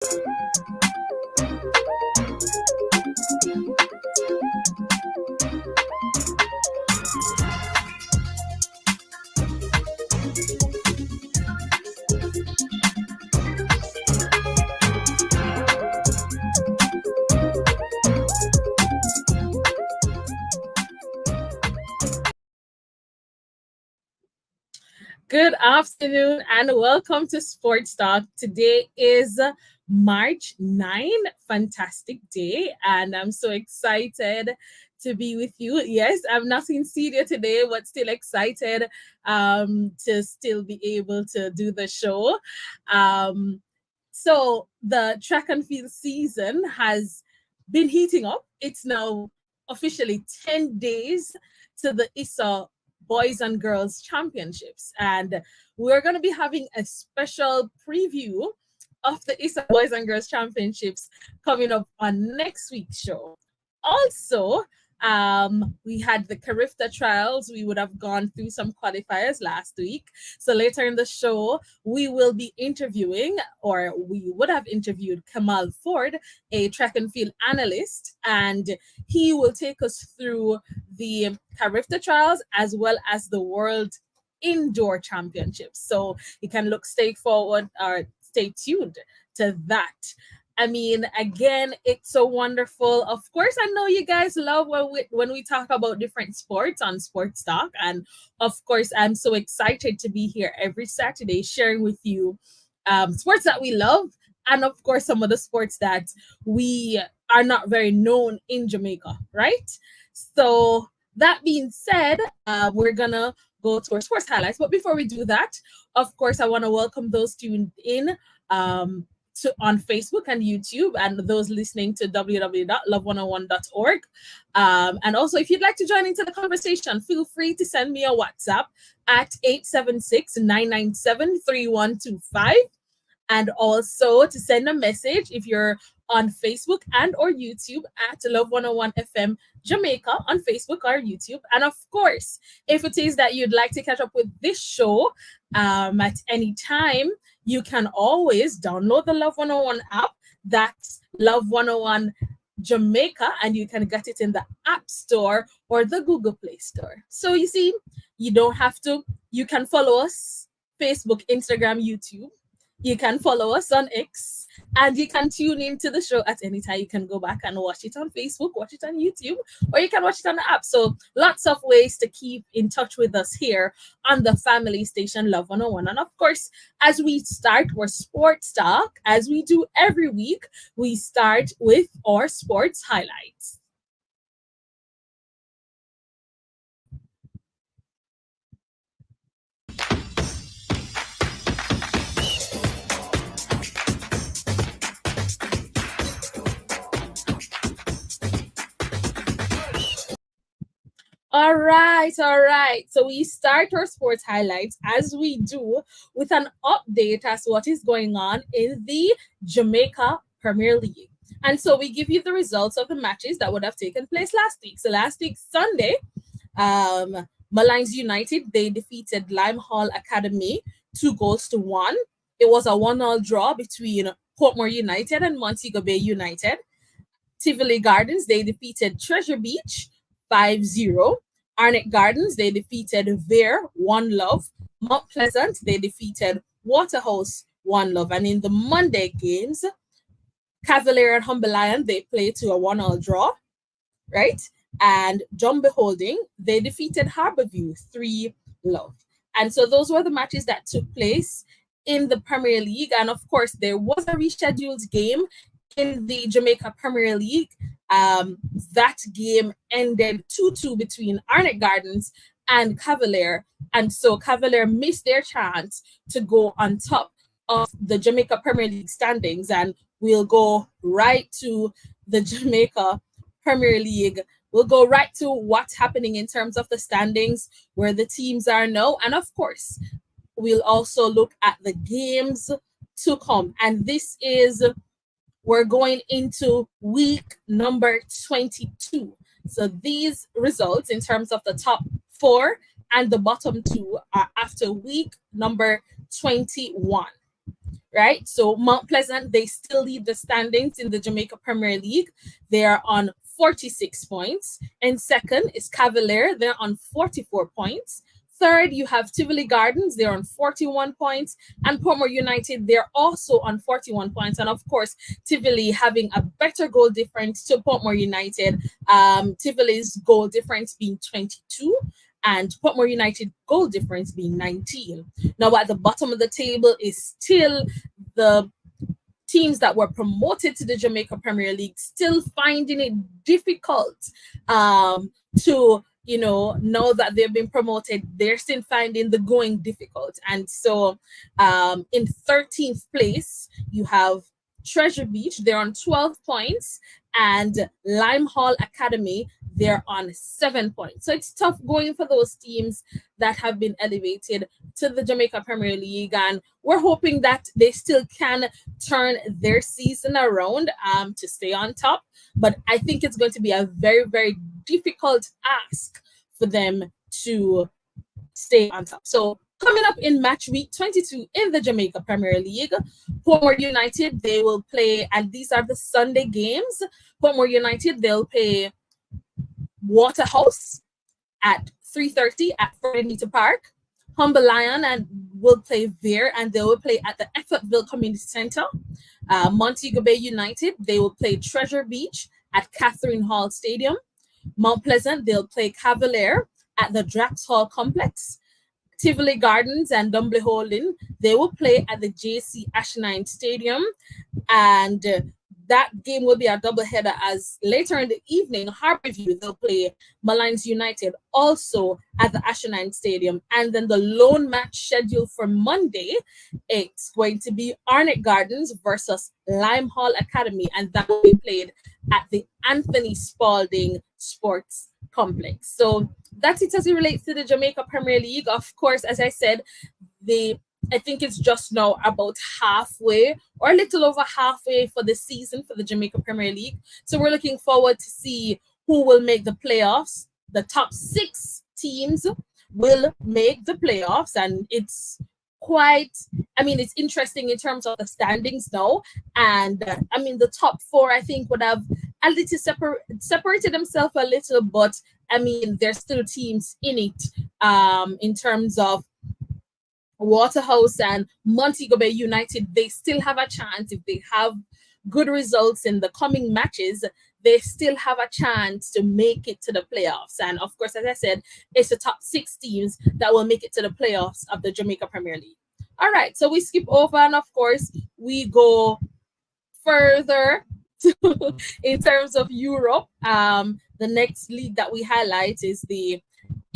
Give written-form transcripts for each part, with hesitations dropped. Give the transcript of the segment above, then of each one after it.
Good afternoon and welcome to Sports Talk. Today is March 9, fantastic day, and I'm so excited to be with you. Yes, I'm not in studio today, but still excited to still be able to do the show. Um, so the track and field season has been heating up. It's now officially 10 days to the ISA Boys and Girls Championships. And we're going to be having a special preview of the ISA Boys and Girls Championships coming up on next week's show. Also, we had the Carifta trials. We would have gone through some qualifiers last week. So later in the show, we will be interviewing, or we would have interviewed Kamal Ford, a track and field analyst, and he will take us through the Carifta trials as well as the World Indoor Championships. So you can stay forward or stay tuned to that. I mean, again, it's so wonderful. Of course, I know you guys love when we talk about different sports on Sports Talk. And of course, I'm so excited to be here every Saturday sharing with you sports that we love. And of course, some of the sports that we are not very known in Jamaica, right? So that being said, we're going to go to our sports highlights. But before we do that, of course, I want to welcome those tuned in on Facebook and YouTube, and those listening to www.love101.org. And also, if you'd like to join into the conversation, feel free to send me a WhatsApp at 876-997-3125. And also to send a message if you're on Facebook and or YouTube at Love 101 FM Jamaica on Facebook or YouTube. And of course, if it is that you'd like to catch up with this show at any time, you can always download the Love 101 app. That's Love 101 Jamaica, and you can get it in the App Store or the Google Play Store. So you see, you don't have to. You can follow us Facebook, Instagram, YouTube. You can follow us on X, and you can tune into the show at any time. You can go back and watch it on Facebook, watch it on YouTube, or you can watch it on the app. So lots of ways to keep in touch with us here on the family station Love 101. And of course, as we start our sports talk, as we do every week, we start with our sports highlights. All right. So we start our sports highlights as we do with an update as to what is going on in the Jamaica Premier League. And so we give you the results of the matches that would have taken place last week. So last week, Sunday, Malines United, they defeated Lime Hall Academy 2-1. It was a 1-1 draw between Portmore United and Montego Bay United. Tivoli Gardens, they defeated Treasure Beach 5-0. Arnett Gardens, they defeated Vere 1-0. Mount Pleasant, they defeated Waterhouse 1-0. And in the Monday games, Cavalier and Humble Lion, they played to a 1-1 draw, right? And Jumbo Holding, they defeated Harborview 3-0. And so those were the matches that took place in the Premier League. And of course, there was a rescheduled game in the Jamaica Premier League. That game ended 2-2 between Arnett Gardens and Cavalier. And so Cavalier missed their chance to go on top of the Jamaica Premier League standings. And we'll go right to the Jamaica Premier League. We'll go right to what's happening in terms of the standings, where the teams are now. And of course, we'll also look at the games to come. And we're going into week number 22. So these results in terms of the top 4 and the bottom 2 are after week number 21. right? So Mount Pleasant, they still lead the standings in the Jamaica Premier League. They are on 46 points. And second is Cavalier. They're on 44 points. Third, you have Tivoli Gardens. They're on 41 points. And Portmore United, they're also on 41 points. And of course, Tivoli having a better goal difference to Portmore United. Tivoli's goal difference being 22 and Portmore United goal difference being 19. Now, at the bottom of the table is still the teams that were promoted to the Jamaica Premier League, still finding it difficult to, now that they've been promoted, they're still finding the going difficult. And so in 13th place, you have Treasure Beach. They're on 12 points. And Lime Hall Academy, they're on 7 points. So it's tough going for those teams that have been elevated to the Jamaica Premier League. And we're hoping that they still can turn their season around to stay on top. But I think it's going to be a very, very difficult ask for them to stay on top. So coming up in match week 22 in the Jamaica Premier League, Portmore United, they will play, and these are the Sunday games. Portmore United, they'll play Waterhouse at 3:30 at Ferdinand Park. Humble Lion and will play there, and they will play at the Effortville Community Center. Montego Bay United, they will play Treasure Beach at Catherine Hall Stadium. Mount Pleasant, they'll play Cavalier at the Drax Hall Complex. Tivoli Gardens and Dumbley Holding, they will play at the JC Ashenine Stadium. And that game will be a doubleheader as later in the evening, Harborview, they'll play Malines United also at the Ashenine Stadium. And then the lone match scheduled for Monday, it's going to be Arnett Gardens versus Lime Hall Academy. And that will be played at the Anthony Spalding Sports Complex. So that's it as it relates to the Jamaica Premier League. Of course, as I said, I think it's just now about halfway or a little over halfway for the season for the Jamaica Premier League. So we're looking forward to see who will make the playoffs. The top 6 teams will make the playoffs, and it's it's interesting in terms of the standings now. And the top 4, I think, would have a little separated themselves a little, but there's still teams in it in terms of Waterhouse and Montego Bay United. They still have a chance. If they have good results in the coming matches, they still have a chance to make it to the playoffs. And of course, as I said, it's the top 6 teams that will make it to the playoffs of the Jamaica Premier League. All right, so we skip over, and of course, we go further in terms of Europe. The next league that we highlight is the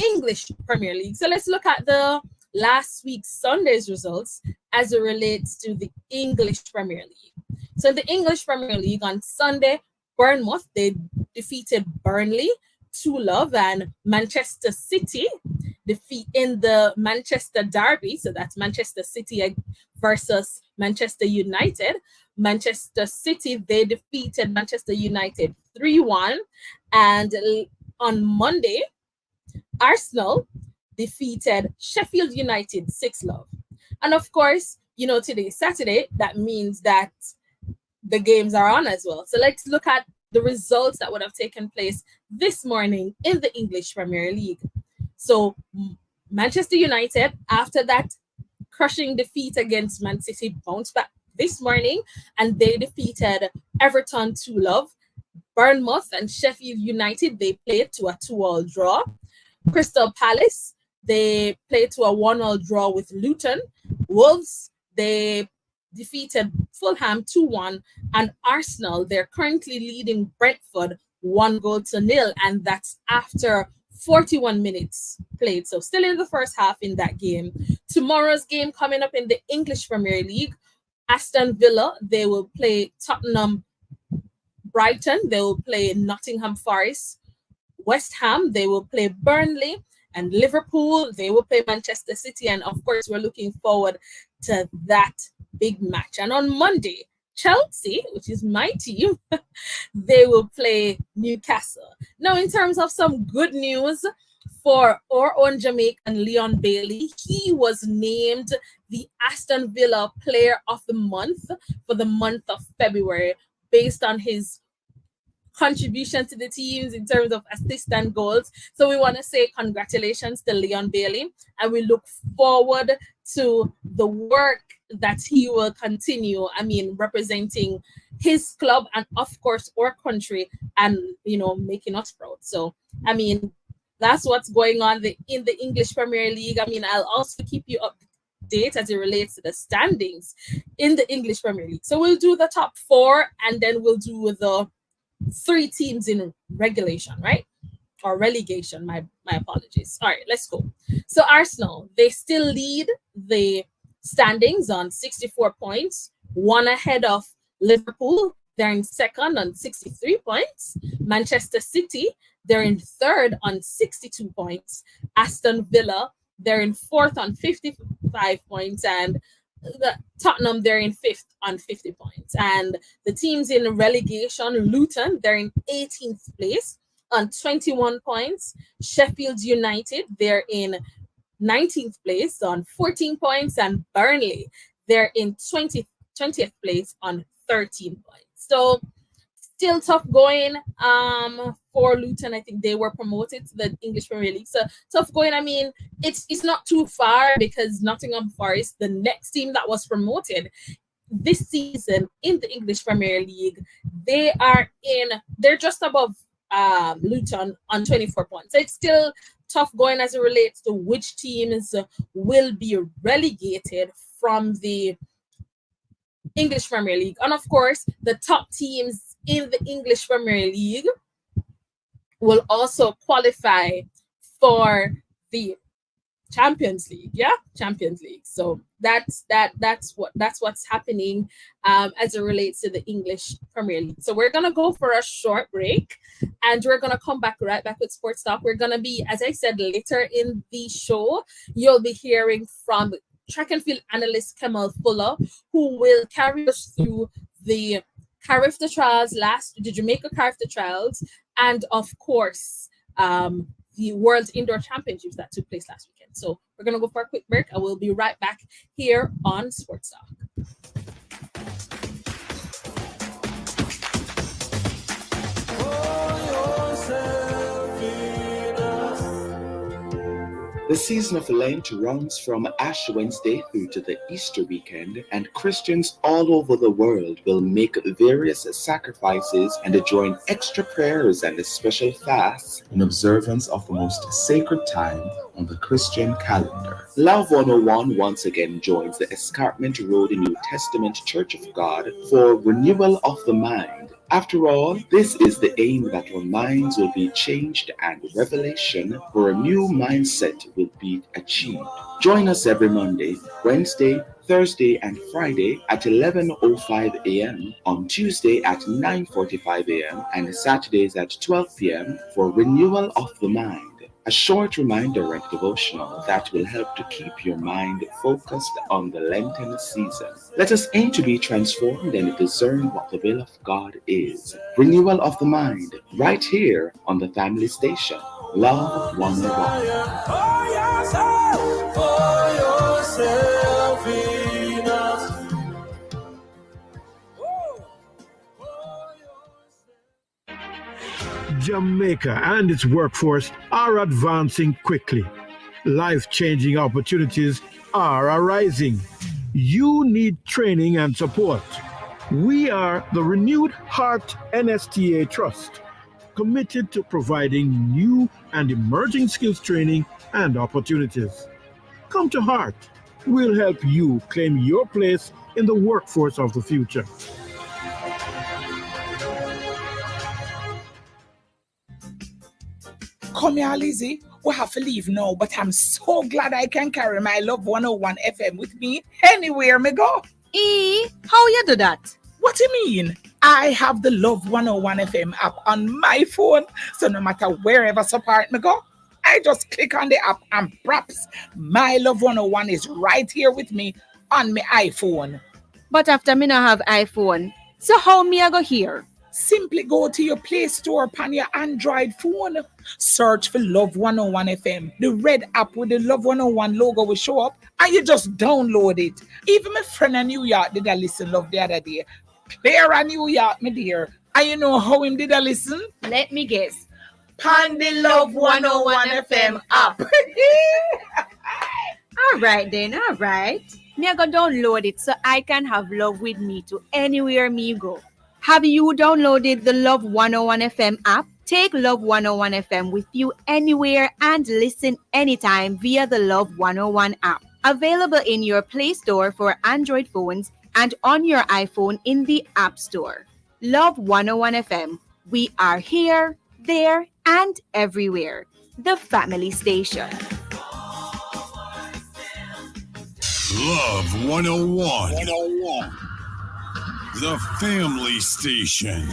English Premier League. So let's look at the last week's Sunday's results as it relates to the English Premier League. So in the English Premier League on Sunday, Bournemouth, they defeated Burnley 2-0, and Manchester City defeat in the Manchester Derby. So that's Manchester City versus Manchester United. Manchester City, they defeated Manchester United 3-1. And on Monday, Arsenal defeated Sheffield United 6-0. And of course, today is Saturday. That means that the games are on as well. So let's look at the results that would have taken place this morning in the English Premier League. So Manchester United, after that crushing defeat against Man City, bounced back this morning, and they defeated Everton 2-0. Bournemouth and Sheffield United, they played to a 2-2 draw. Crystal Palace, they played to a 1-1 draw with Luton. Wolves, they defeated Fulham 2-1. And Arsenal, they're currently leading Brentford 1-0, and that's after 41 minutes played. So still in the first half in that game. Tomorrow's game coming up in the English Premier League, Aston Villa, they will play Tottenham. Brighton, they will play Nottingham Forest. West Ham, they will play Burnley. And Liverpool, they will play Manchester City. And of course, we're looking forward to that big match. And on Monday, Chelsea, which is my team, they will play Newcastle. Now, in terms of some good news for our own Jamaican Leon Bailey. He was named the Aston Villa Player of the Month for the month of February based on his contribution to the teams in terms of assists and goals. So we want to say congratulations to Leon Bailey, and we look forward to the work that he will continue. I mean, representing his club and of course our country, and making us proud. So I mean, that's what's going on in the English Premier League. I mean, I'll also keep you up to date as it relates to the standings in the English Premier League. So we'll do the top four, and then we'll do the three teams in regulation, right? Or relegation. My apologies. All right, let's go. So Arsenal, they still lead the standings on 64 points, one ahead of Liverpool. They're in second on 63 points. Manchester City, they're in third on 62 points. Aston Villa, they're in fourth on 55 points. And the Tottenham, they're in fifth on 50 points. And the teams in relegation, Luton, they're in 18th place on 21 points. Sheffield United, they're in 19th place on 14 points. And Burnley, they're in 20th place on 13 points. So still tough going for Luton. I think they were promoted to the English Premier League. So tough going. I mean, it's not too far because Nottingham Forest, the next team that was promoted this season in the English Premier League, they're just above Luton on 24 points. So it's still tough going as it relates to which teams will be relegated from the English Premier League. And of course, the top teams in the English Premier League will also qualify for the Champions League. Champions League. So that's what's happening as it relates to the English Premier League. So we're gonna go for a short break, and we're gonna come back right back with Sports Talk. We're gonna be, as I said, later in the show, you'll be hearing from track and field analyst Kemal Fuller, who will carry us through the Carifta trials, the Jamaica Carifta trials, and of course the World Indoor Championships that took place last weekend. So we're gonna go for a quick break, and we'll be right back here on Sports Talk. The season of Lent runs from Ash Wednesday through to the Easter weekend, and Christians all over the world will make various sacrifices and join extra prayers and special fasts in observance of the most sacred time on the Christian calendar. Love 101 once again joins the Escarpment Road New Testament Church of God for Renewal of the Mind. After all, this is the aim, that our minds will be changed and revelation for a new mindset will be achieved. Join us every Monday, Wednesday, Thursday, and Friday at 11:05 a.m., on Tuesday at 9:45 a.m., and Saturdays at 12 p.m. for Renewal of the Mind. A short reminder and devotional that will help to keep your mind focused on the Lenten season. Let us aim to be transformed and discern what the will of God is. Renewal of the Mind, right here on the Family Station. Love 101. Jamaica and its workforce are advancing quickly. Life-changing opportunities are arising. You need training and support. We are the Renewed Heart NSTA Trust, committed to providing new and emerging skills training and opportunities. Come to Heart. We'll help you claim your place in the workforce of the future. Come here, Lizzie. We have to leave now, but I'm so glad I can carry my Love 101 FM with me anywhere me go. How you do that? What do you mean? I have the Love 101 FM app on my phone, so no matter wherever support me go, I just click on the app and props, my Love 101 is right here with me on my iPhone. But after me not have iPhone, so how me I go here? Simply go to your Play Store upon your Android phone. Search for Love 101 FM. The red app with the Love 101 logo will show up and you just download it. Even my friend in New York did a listen love the other day. Clear New York, my dear. And you know how him did a listen? Let me guess. Pan the Love 101 FM app. All right then, all right. Me I go download it so I can have love with me to anywhere me go. Have you downloaded the Love 101 FM app? Take Love 101 FM with you anywhere and listen anytime via the Love 101 app. Available in your Play Store for Android phones and on your iPhone in the App Store. Love 101 FM. We are here, there, and everywhere. The family station. Love 101. The family station.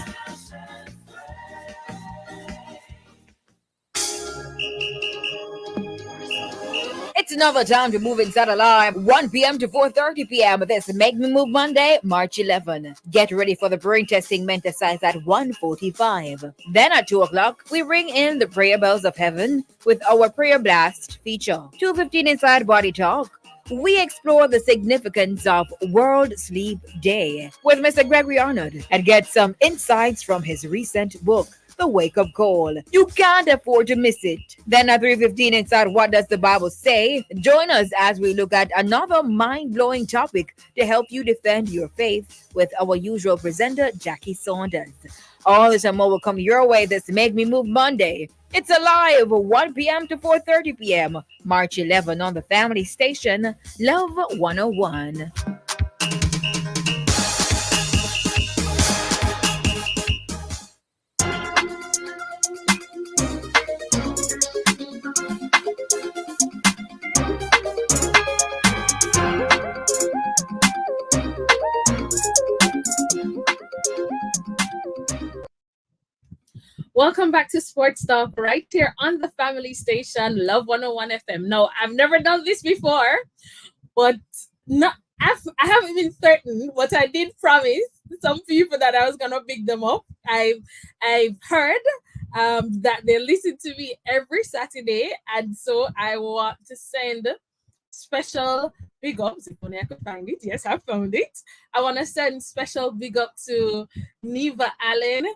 It's another time to move inside alive. 1 p.m. to 4:30 p.m. This Make Me Move Monday, March 11. Get ready for the brain testing meant to size at 1:45. Then at 2 o'clock, we ring in the prayer bells of heaven with our prayer blast feature. 2:15 inside Body Talk. We explore the significance of World Sleep Day with Mr. Gregory Arnold and get some insights from his recent book, The Wake Up Call. You can't afford to miss it. Then at 3:15 inside What Does the Bible Say? Join us as we look at another mind-blowing topic to help you defend your faith with our usual presenter, Jackie Saunders. All this and more will come your way this Make Me Move Monday. It's alive 1 p.m. to 4:30 p.m. March 11 on the family station, Love 101. Welcome back to Sports Talk right here on the family station, Love 101 FM. No, I've never done this before, but I haven't been certain, but I did promise some people that I was going to pick them up. I've heard that they listen to me every Saturday, and so I want to send special big ups. If only I could find it. Yes, I found it. I want to send special big up to Neva Allen,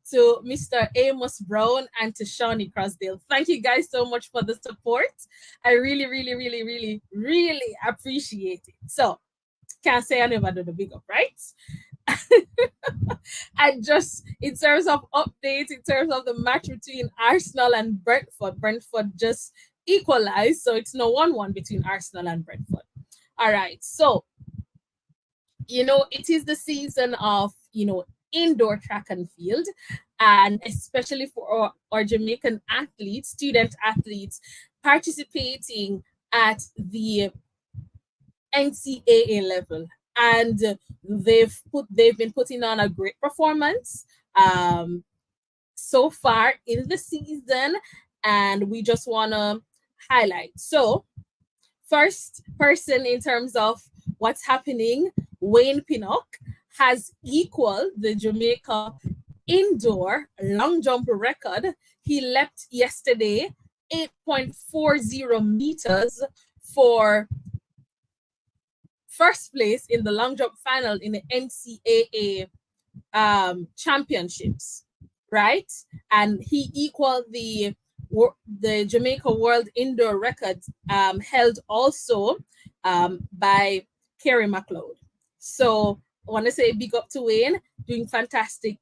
to Mr. Amos Brown, and to Shawnee Crosdale. Thank you guys so much for the support. I really, really, really, really, really appreciate it. So, can't say I never do the big up, right? And just in terms of updates, in terms of the match between Arsenal and Brentford just equalized. So it's no 1-1 between Arsenal and Brentford. All right. So, it is the season of, indoor track and field, and especially for our Jamaican athletes, student athletes participating at the NCAA level, and they've been putting on a great performance so far in the season, and we just want to highlight. So first person in terms of what's happening, Wayne Pinnock has equaled the Jamaica indoor long jump record. He leapt yesterday 8.40 meters for first place in the long jump final in the NCAA championships, right? And he equaled the Jamaica World Indoor record held also by Kerry McLeod. So I want to say big up to Wayne, doing a fantastic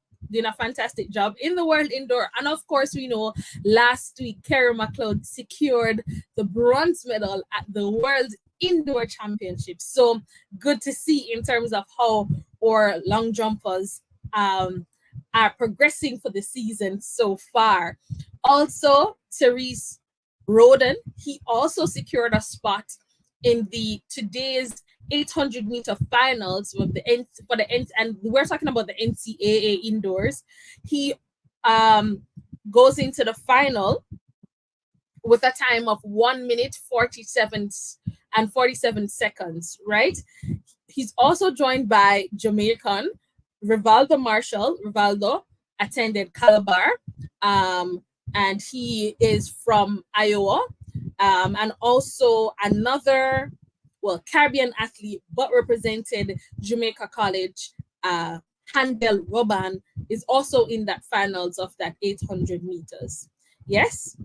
job in the World Indoor. And of course, we know last week Kerry McLeod secured the bronze medal at the World Indoor Championships. So good to see in terms of how our long jumpers are progressing for the season so far. Also, Therese Roden, he also secured a spot in today's 800-meter finals and we're talking about the NCAA indoors. He goes into the final with a time of 1 minute 47 and 47 seconds, right? He's also joined by Jamaican Rivaldo attended Calabar, and he is from Iowa. And also another, well, Caribbean athlete, but represented Jamaica College, Handel Robban, is also in that finals of that 800 meters. Yes.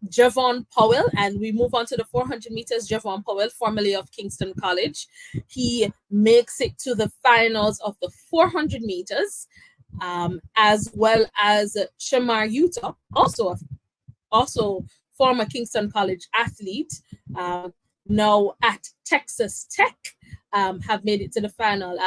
Javon Powell, and we move on to the 400 meters. Javon Powell, formerly of Kingston College, he makes it to the finals of the 400 meters, as well as Shamar Utah, also former Kingston College athlete, now at Texas Tech, have made it to the final.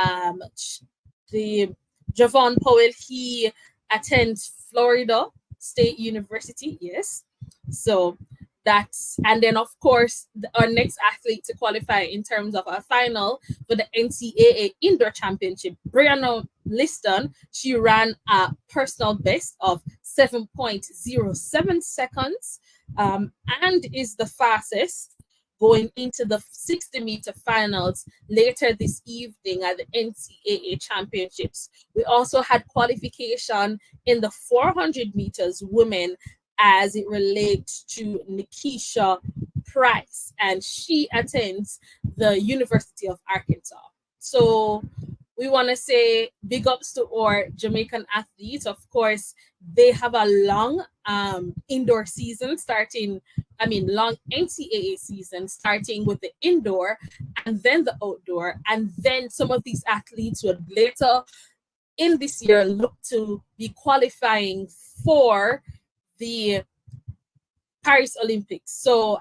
The Javon Powell, he attends Florida State University, yes. So that's, and then of course our next athlete to qualify in terms of our final for the NCAA Indoor Championship, Brianna Liston, she ran a personal best of 7.07 seconds, and is the fastest going into the 60-meter finals later this evening at the NCAA Championships. We also had qualification in the 400 meters women as it relates to Nikisha Price, and she attends the University of Arkansas. So we want to say big ups to our Jamaican athletes. Of course, they have a long indoor season long NCAA season starting with the indoor and then the outdoor. And then some of these athletes would later in this year look to be qualifying for the Paris Olympics. So,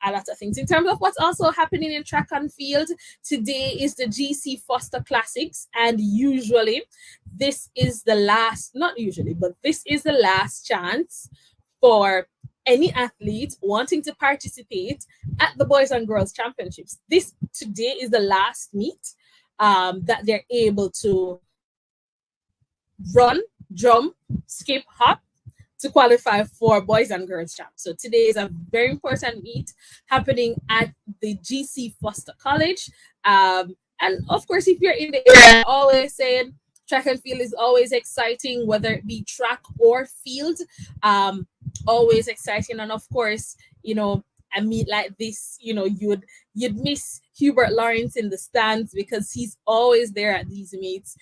a lot of things. In terms of what's also happening in track and field, today is the GC Foster Classics, and usually this is the last, not usually, but this is the last chance for any athlete wanting to participate at the Boys and Girls Championships. This today is the last meet that they're able to run, jump, skip, hop, to qualify for Boys and Girls Champ. So today is a very important meet happening at the GC Foster College. And of course, if you're in the area, I always saying track and field is always exciting, whether it be track or field, always exciting. And of course, a meet like this, you'd miss Hubert Lawrence in the stands because he's always there at these meets,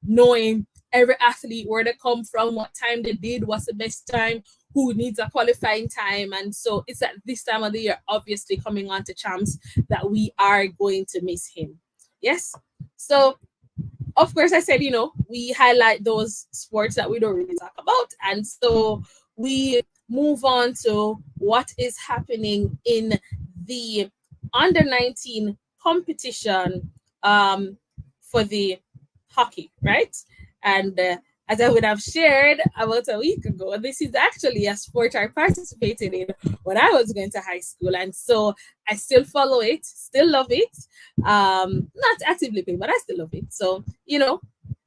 knowing every athlete, where they come from, what time they did, what's the best time, who needs a qualifying time. And so it's at this time of the year, obviously coming on to champs, that we are going to miss him. Yes. So of course I said, we highlight those sports that we don't really talk about. And so we move on to what is happening in the under 19 competition for the hockey, right? And as I would have shared about a week ago, this is actually a sport I participated in when I was going to high school. And so I still follow it, still love it. Not actively playing, but I still love it. So,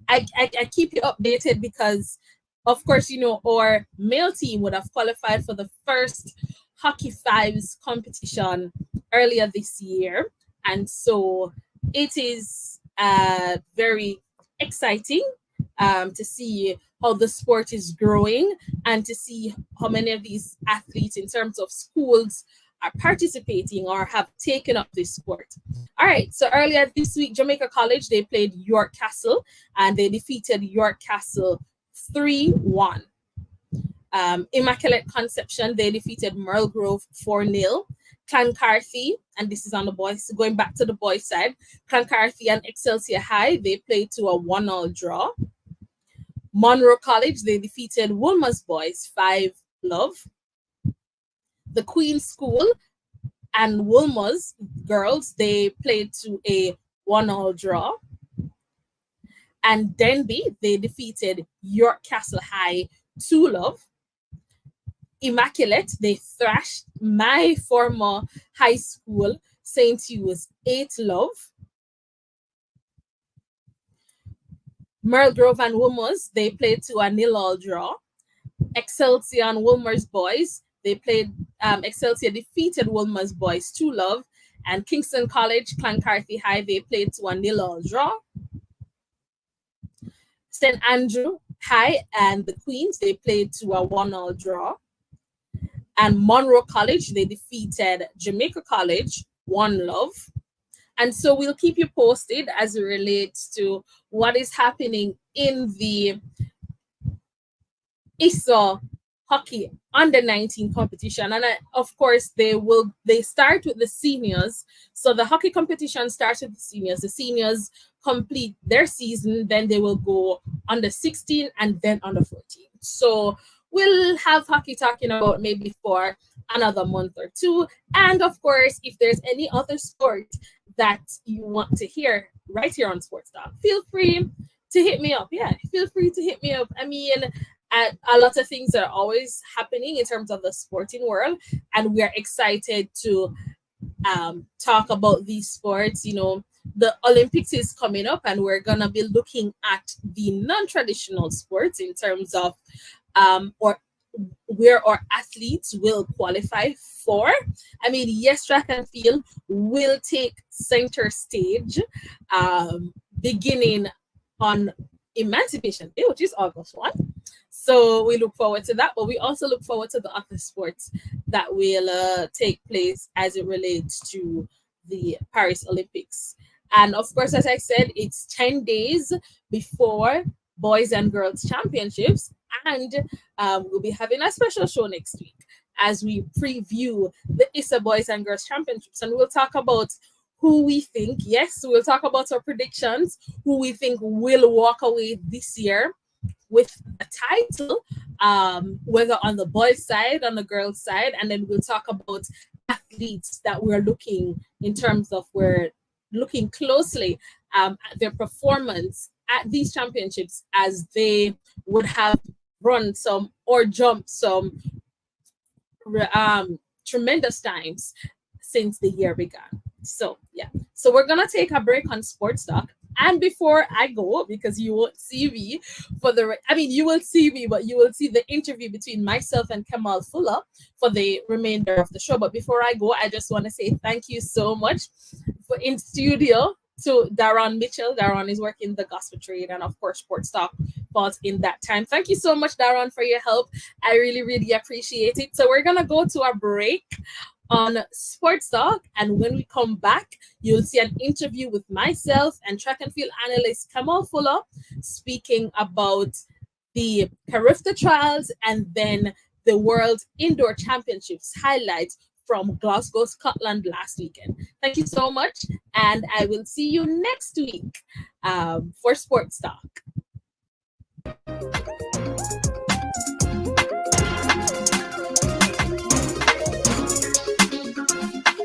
I keep you updated because, of course, our male team would have qualified for the first Hockey Fives competition earlier this year. And so it is very exciting to see how the sport is growing and to see how many of these athletes in terms of schools are participating or have taken up this sport. All right, so earlier this week, Jamaica College, they played York Castle and they defeated York Castle 3-1. Immaculate Conception, they defeated Merle Grove 4-0. Clancarthy, and this is on the boys, going back to the boys side, Clancarthy and Excelsior High, they played to a 1-1 draw. Monroe College, they defeated Wolmer's boys 5-0. The Queen's School and Wolmer's girls, they played to a 1-1 draw. And Denby, they defeated York Castle High 2-0. Immaculate, they thrashed my former high school, St. Hugh's 8-0. Merle Grove and Wolmer's, they played to a 0-0 draw. Excelsior and Wolmer's boys, they played, Excelsior defeated Wolmer's boys 2-0. And Kingston College, Clancarthy High, they played to a 0-0 draw. St. Andrew High and the Queens, they played to a 1-1 draw. And Monroe College, they defeated Jamaica College 1-0. And so we'll keep you posted as it relates to what is happening in the ISO hockey under 19 competition. And of course, they start with the seniors. So the hockey competition starts with the seniors. The seniors complete their season, then they will go under 16 and then under 14. So we'll have hockey talking about maybe for another month or two. And of course, if there's any other sport that you want to hear right here on Sports Talk, feel free to hit me up. Yeah, feel free to hit me up. I mean, a lot of things are always happening in terms of the sporting world, and we are excited to talk about these sports. You know, the Olympics is coming up, and we're gonna be looking at the non-traditional sports in terms of or where our athletes will qualify for. I mean, yes, track and field will take center stage beginning on Emancipation Day, which is August 1. So we look forward to that, but we also look forward to the other sports that will take place as it relates to the Paris Olympics. And of course, as I said, it's 10 days before Boys and Girls Championships, and we'll be having a special show next week as we preview the ISA Boys and Girls Championships, and we'll talk about who we think, yes, we'll talk about our predictions, who we think will walk away this year with the title, whether on the boys' side, on the girls' side, and then we'll talk about athletes that we're looking in terms of we're looking closely at their performance at these championships as they would have run some or jumped some tremendous times since the year began. So yeah, so we're gonna take a break on Sports Talk. And before I go, because you won't see me you will see me, but you will see the interview between myself and Kamal Fuller for the remainder of the show. But before I go, I just want to say thank you so much for in studio to Daron Mitchell. Daron is working the gospel trade, and of course, Sports Talk falls in that time. Thank you so much, Daron, for your help. I really, really appreciate it. So we're gonna go to a break on Sports Talk, and when we come back, you'll see an interview with myself and track and field analyst Kamal Fuller speaking about the Carifta trials and then the World Indoor Championships highlights from Glasgow, Scotland last weekend. Thank you so much, and I will see you next week for Sports Talk.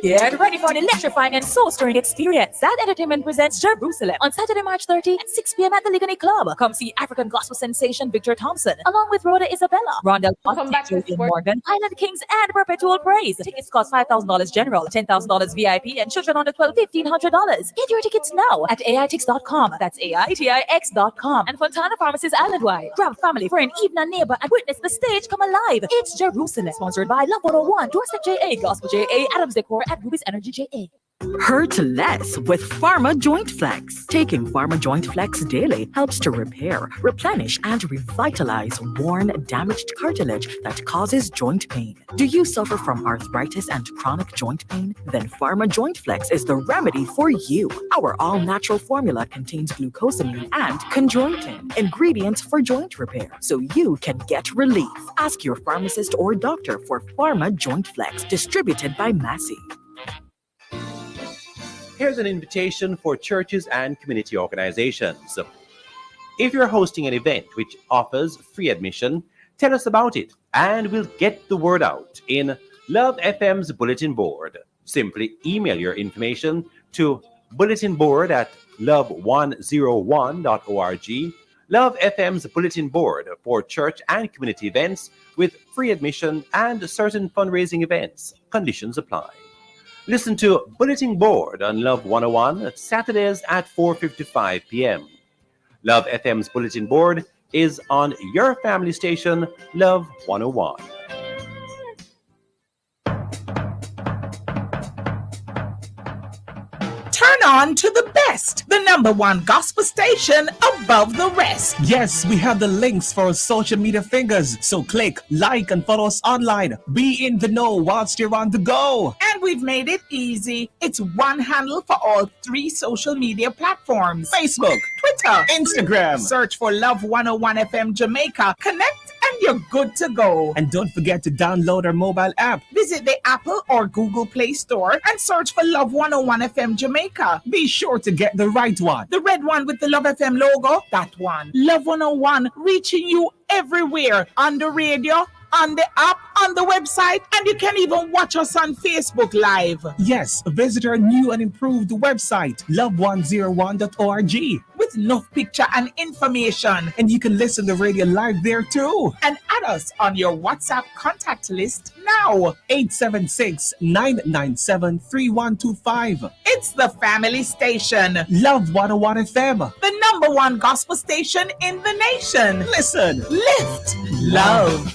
Get ready for an electrifying and soul-stirring experience. That Entertainment presents Jerusalem on Saturday, March 30 at 6 p.m. at the Ligony Club. Come see African gospel sensation Victor Thompson, along with Rhoda Isabella, Rondell Julian Morgan, Island Kings, and Perpetual Praise. Tickets cost $5,000 general, $10,000 VIP, and children under 12, $1,500. Get your tickets now at AITix.com. That's AITIX.com. And Fontana Pharmacies Island-wide. Grab family, friend, even a neighbor, and witness the stage come alive. It's Jerusalem. Sponsored by Love 101, Doorstep JA, Gospel JA, Adams Decor, at Ruby's Energy JA. Hurt less with Pharma Joint Flex. Taking Pharma Joint Flex daily helps to repair, replenish, and revitalize worn, damaged cartilage that causes joint pain. Do you suffer from arthritis and chronic joint pain? Then Pharma Joint Flex is the remedy for you. Our all-natural formula contains glucosamine and chondroitin, ingredients for joint repair, so you can get relief. Ask your pharmacist or doctor for Pharma Joint Flex, distributed by Massey. Here's an invitation for churches and community organizations. If you're hosting an event which offers free admission, tell us about it and we'll get the word out in Love FM's bulletin board. Simply email your information to bulletinboard@love101.org. Love FM's bulletin board for church and community events with free admission and certain fundraising events. Conditions apply. Listen to Bulletin Board on Love 101 Saturdays at 4:55 p.m. Love FM's Bulletin Board is on your family station, Love 101. Turn on to the best Best, the #1 gospel station above the rest. Yes, we have the links for our social media fingers. So click, like, and follow us online. Be in the know whilst you're on the go. And we've made it easy. It's one handle for all 3 social media platforms: Facebook, Twitter, Instagram. Search for Love 101 FM Jamaica. Connect and you're good to go. And don't forget to download our mobile app. Visit the Apple or Google Play Store and search for Love 101 FM Jamaica. Be sure to get the right one. The red one with the Love FM logo, that one. Love 101, reaching you everywhere, on the radio, on the app, on the website, and you can even watch us on Facebook Live. Yes, visit our new and improved website, love101.org. With enough picture and information. And you can listen to radio live there too. And add us on your WhatsApp contact list now. 876-997-3125. It's the family station. Love 101 FM. The #1 gospel station in the nation. Listen, lift, love.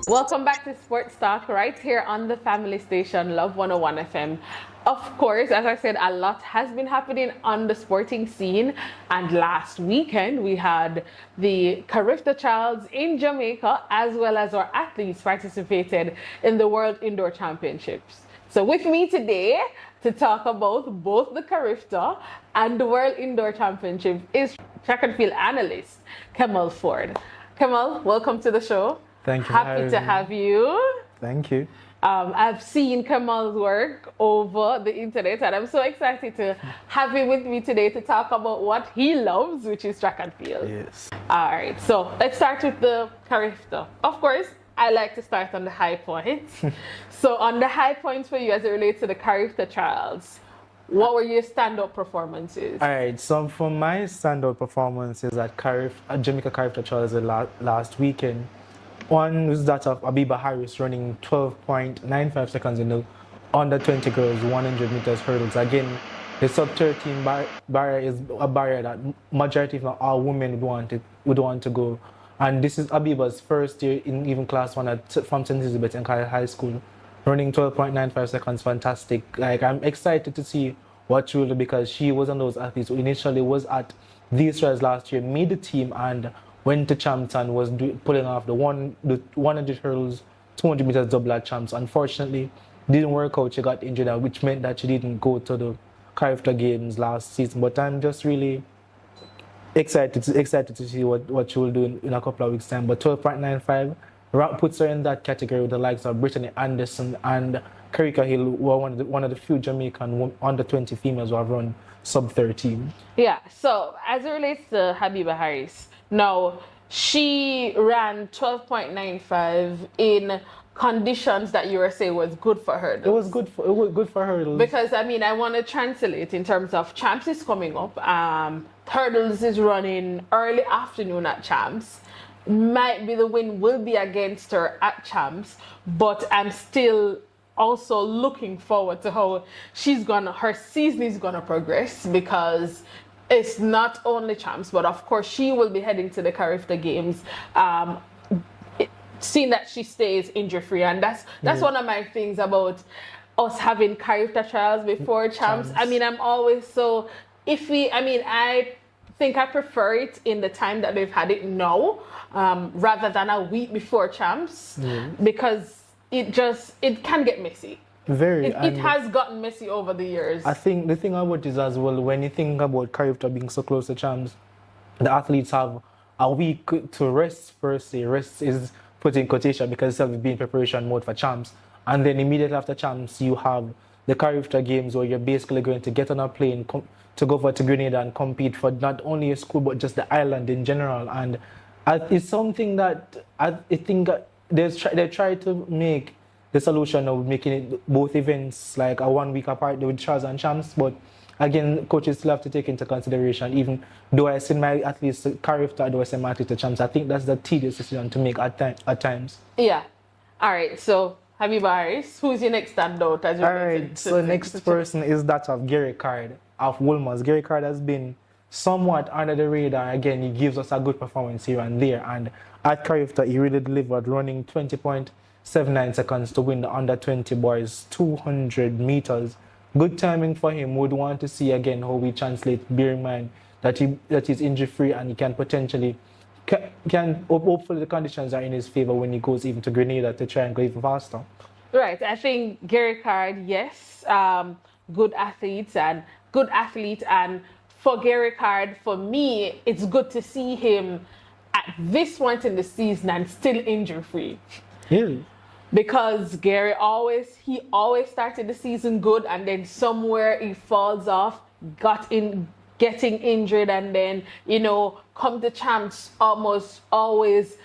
Welcome back to Sports Talk right here on the family station, Love 101 FM. Of course, as I said, a lot has been happening on the sporting scene. And last weekend, we had the Carifta Childs in Jamaica, as well as our athletes participated in the World Indoor Championships. So with me today to talk about both the Carifta and the World Indoor Championship is track and field analyst, Kemal Ford. Kemal, welcome to the show. Thank you. Happy to have you. Thank you. I've seen Kemal's work over the internet, and I'm so excited to have him with me today to talk about what he loves, which is track and field. Yes. All right, so let's start with the Carifta. Of course, I like to start on the high points. So on the high points for you as it relates to the Carifta trials, what were your standout performances? All right, so for my standout performances at Jamaica Carifta trials last weekend, one was that of Abiba Harris running 12.95 seconds in the under 20 girls 100 meters hurdles. Again, the sub 13 barrier is a barrier that majority, if not all women would want to go. And this is Abiba's first year in even class 1 from St. Elizabeth in High School, running 12.95 seconds. Fantastic. Like, I'm excited to see what she will do, because she was one of those athletes who initially was at these trials last year, made the team, and went to champs and was pulling off the 100 hurdles, 200 meters double at champs. Unfortunately, didn't work out. She got injured, which meant that she didn't go to the Carifta Games last season. But I'm just really excited to see what she will do in a couple of weeks' time. But 12.95 puts her in that category with the likes of Brittany Anderson and Karika Hill, who are one of the few Jamaican under 20 females who have run sub 13. Yeah. So as it relates to Habiba Harris. Now, she ran 12.95 in conditions that you were saying was good for hurdles. It was good for hurdles. Because, I mean, I want to translate in terms of champs is coming up. Hurdles is running early afternoon at champs. Might be the win will be against her at champs, but I'm still also looking forward to how her season is gonna progress, because it's not only champs, but of course she will be heading to the Carifta Games. Seeing that she stays injury free, and that's one of my things about us having Carifta trials before champs. I mean, I'm always so iffy. I mean, I think I prefer it in the time that they've had it now, rather than a week before champs, because it can get messy. It has gotten messy over the years. I think the thing about it is as well, when you think about Carifta being so close to champs, the athletes have a week to rest per se. Rest is put in quotation because they'll be in preparation mode for champs. And then immediately after champs, you have the Carifta Games, where you're basically going to get on a plane to go over to Grenada and compete for not only your school but just the island in general. And it's something that I think they try to make the solution of making it both events like a 1 week apart with trials and champs. But again, coaches still have to take into consideration, even though I send my athletes to Carifta, though I send my athletes to champs, I think that's the tedious decision to make at times. Yeah. All right. So, Habiba Harris, who's your next standout? All right. So next person is that of Gary Card of Woolmans. Gary Card has been somewhat under the radar. Again, he gives us a good performance here and there. And at Carifta, he really delivered, running 20.79 seconds to win the under 20 boys 200 meters. Good timing for him. Would want to see again how we translate, bear in mind that he's injury free and he can potentially hopefully the conditions are in his favor when he goes even to Grenada to try and go even faster. Right. I think Gary Card, yes, good athlete, and for Gary Card, for me, it's good to see him at this point in the season and still injury free. Yeah. Because Gary always started the season good, and then somewhere he falls off, getting injured, and then come to champs almost always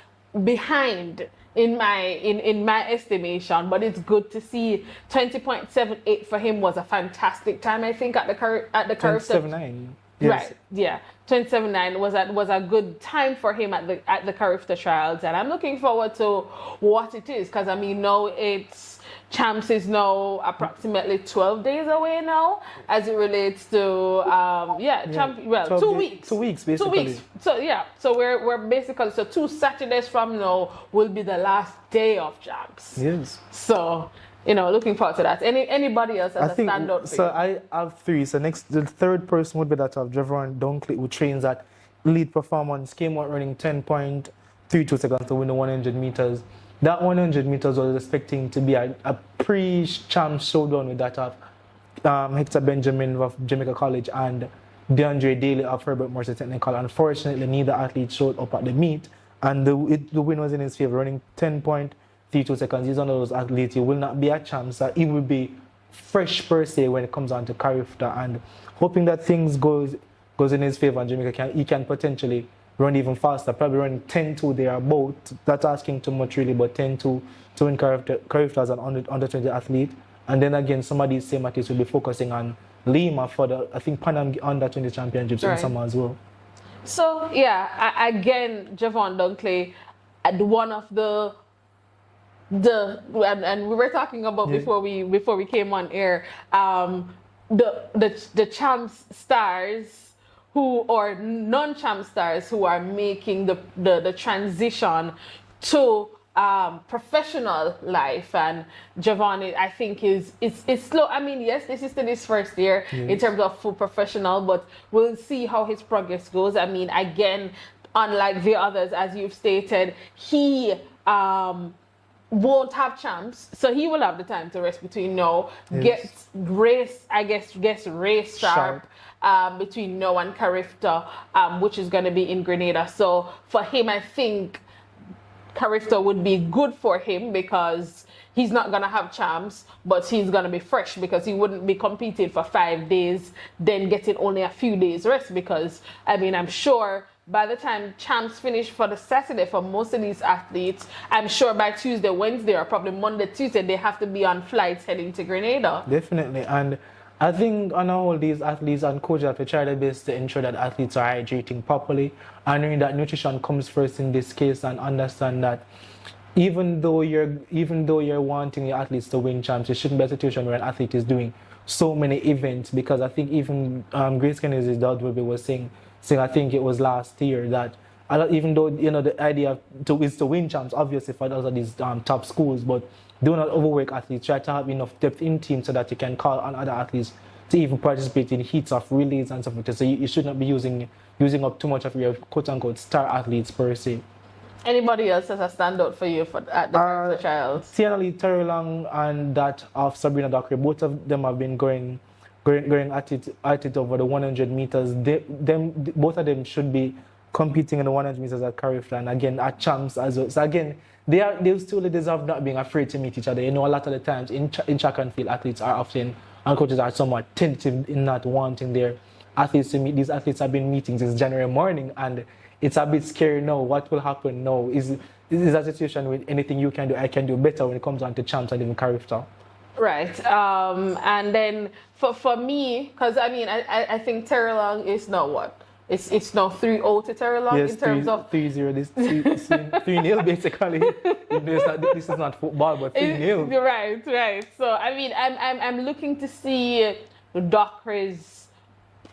behind in my estimation. But it's good to see 20.78 for him was a fantastic time. I think at the curve. 27.9. Yes. Right. Yeah. 27.9 was a good time for him at the Carifta trials, and I'm looking forward to what it is, because now it's champs is now approximately 12 days away now, as it relates to 2 weeks. 2 weeks basically. 2 weeks. So we're basically 2 Saturdays from now will be the last day of champs. Yes. So looking forward to that. Anybody else as a standout for so you? I have 3. So the third person would be that of Javon Dunkley, who trains at Elite Performance, came out running 10.32 seconds to win the 100 meters. That 100 meters was expecting to be a pre-champ showdown with that of Hector Benjamin of Jamaica College and DeAndre Daly of Herbert Mercer Technical. Unfortunately, neither athlete showed up at the meet, and the win was in his favor, running 10.32 seconds. He's one of those athletes. He will not be a champ, so he will be fresh per se when it comes on to Carifta, and hoping that things goes in his favor and Jamaica he can potentially run even faster, probably running 10.2 there about. That's asking too much really, but 10.2 to win Carifta as an under 20 athlete. And then again, some of these same athletes will be focusing on Lima for the, I think, Pan Am under 20 championships in summer as well. So again, Javon Dunkley, one of the and we were talking about before we came on air, the champs stars or non-champ stars who are making the transition to professional life, and Javon, I think is slow. I mean, yes, this is still his first year in terms of full professional, but we'll see how his progress goes. I mean, again, unlike the others, as you've stated, he won't have champs, so he will have the time to rest between now, get race sharp. Between now and Carifta, which is going to be in Grenada. So for him, I think Carifta would be good for him because he's not going to have champs, but he's going to be fresh because he wouldn't be competing for 5 days, then getting only a few days rest, because, I mean, I'm sure by the time champs finish for the Saturday for most of these athletes, I'm sure by Tuesday, Wednesday, or probably Monday, Tuesday, they have to be on flights heading to Grenada. Definitely. And I think on all these athletes and coaches have to try their best to ensure that athletes are hydrating properly, and knowing that nutrition comes first in this case, and understand that even though you're wanting your athletes to win champs, it shouldn't be a situation where an athlete is doing so many events, because I think even Grace Kennedy's dad was saying I think it was last year that even though the idea is to win champs, obviously for those of these top schools, but do not overwork athletes. Try to have enough depth in team so that you can call on other athletes to even participate in heats of relays and stuff like that. So you should not be using up too much of your quote-unquote star athletes per se. Anybody else as a standout for you at the trials? Sienna Lee Terry Long and that of Sabrina Dockery, both of them have been going at it over the 100 meters. Both of them should be competing in the 100 meters at Carifta, and again at champs as well. So again, they still deserve not being afraid to meet each other. A lot of the times in track and field, athletes are often, and coaches are somewhat tentative in not wanting their athletes to meet. These athletes have been meeting since January morning, and it's a bit scary now. What will happen now? Is a situation with anything you can do, I can do better when it comes on to champs and even Carifta. Right. And then for me, because I mean, I think Terry Long is now what? It's now 3-0 to Terry Long in terms of 3-0. This 3-0 basically. This is not football, but 3-0. Right. So I mean, I'm looking to see Dockery's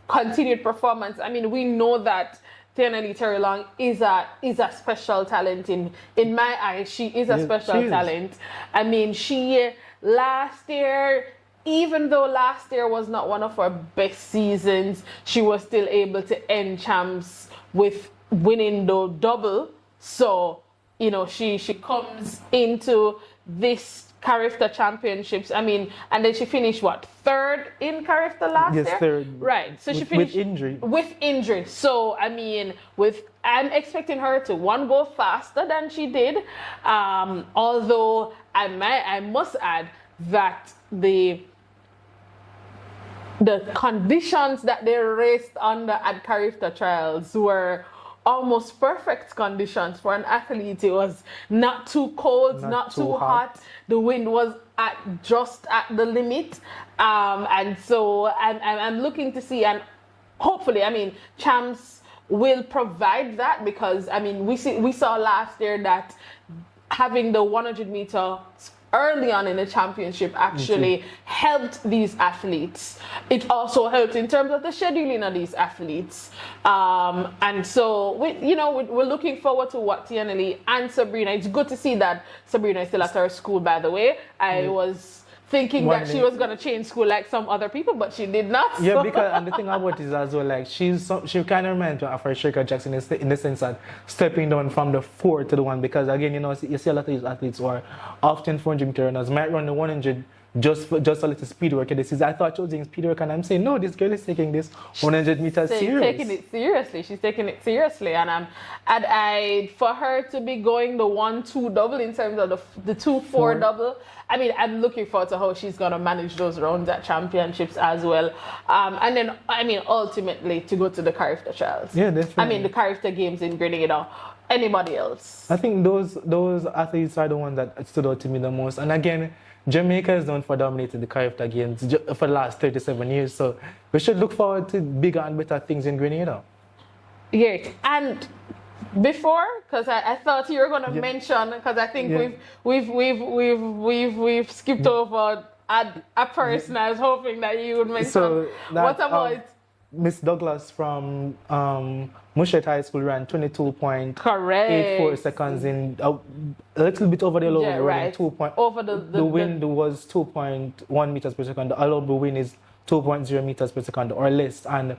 continued performance. I mean, we know that Tierney Terry Long is a special talent in my eyes. She is a special talent. I mean, she last year, even though last year was not one of her best seasons, she was still able to end champs with winning the double. So, you know, she comes into this Carifta Championships. I mean, and then she finished what, third in Carifta last year? Yes, third. Right. So she finished with injury. With injury. So I mean, I'm expecting her to go faster than she did. Although I must add that the conditions that they raced under at Carifta Trials were almost perfect conditions for an athlete. It was not too cold, not too hot. The wind was just at the limit, and so I'm looking to see, and hopefully, I mean, champs will provide that, because I mean we saw last year that having the 100-meter early on in the championship actually helped these athletes. It also helped in terms of the scheduling of these athletes. And so, we're looking forward to what Tierney and Sabrina. It's good to see that Sabrina is still at her school, by the way. I was thinking that she was going to change school like some other people, but she did not. Yeah, so. because, and the thing about it is as well, like, she kind of reminds me of her Shaker Jackson in the sense that stepping down from the 4 to the 1, because again, you know, you see a lot of these athletes who are often 400-meter runners might run the 100 just a little speed work this season. I thought she was doing speed work, and I'm saying, no, this girl is taking this 100 meters serious. Taking it seriously. She's taking it seriously, and for her to be going the 1-2 double in terms of the 2-4 double. I mean, I'm looking forward to how she's going to manage those rounds at championships as well. And then, I mean, ultimately to go to the Carifta Trials. Yeah, definitely. I mean, the Carifta Games in Grenada. Anybody else? I think those athletes are the ones that stood out to me the most. And again, Jamaica is known for dominating the Carifta Games for the last 37 years. So we should look forward to bigger and better things in Grenada. Yeah, and before, because I thought you were going to mention, because I think we've skipped over a person. I was hoping that you would mention. So that, what about Miss Douglas from Mushet High School ran 22.84 seconds in a little bit over the allowable right. 2 point. Over the wind was 2.1 meters per second. The allowable wind is 2.0 meters per second or less. And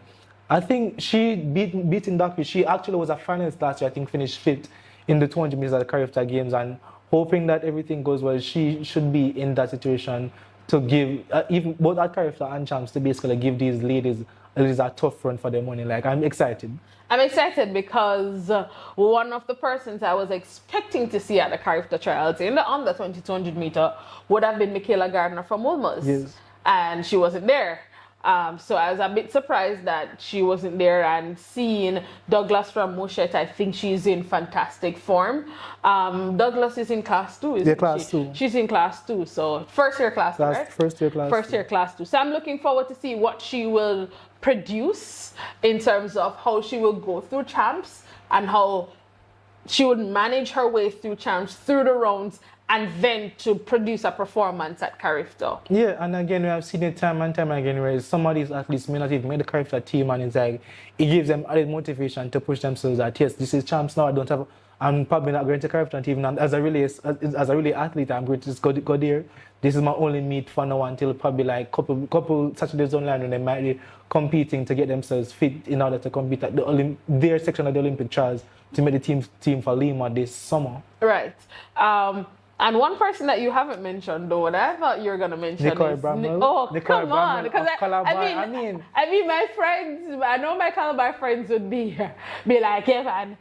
I think she beating Ducky. She actually was a finalist last year. I think finished 5th in the 200 meters at the Carifta Games. And hoping that everything goes well, she should be in that situation to give even both at Carifta and champs to basically give these ladies a tough run for their money. Like, I'm excited. I'm excited because one of the persons I was expecting to see at the Carifta Trials in the under 200 meter would have been Michaela Gardner from Wolmer's. Yes. And she wasn't there. So I was a bit surprised that she wasn't there, and seeing Douglas from Mushet, I think she's in fantastic form. Douglas is in class 2, isn't class she? 2. She's in class 2, so first year class 2, right? First year class 2. So I'm looking forward to see what she will produce in terms of how she will go through champs and how she would manage her way through champs, through the rounds, and then to produce a performance at Carifta. Yeah, and again, we have seen it time and time again where some of these athletes may not even make the Carifta team, and it's like, it gives them added motivation to push themselves that, yes, this is champs now, I'm probably not going to Carifta team, and as a really athlete, I'm going to just go there. This is my only meet for now until probably like couple Saturdays online when they might be competing to get themselves fit in order to compete at their section of the Olympic trials to make the team for Lima this summer. Right. And one person that you haven't mentioned, though, that I thought you were going to mention Nicole is... Bramwell. Come on. Because I mean, my friends, I know my Calabar friends would be like, yeah, man,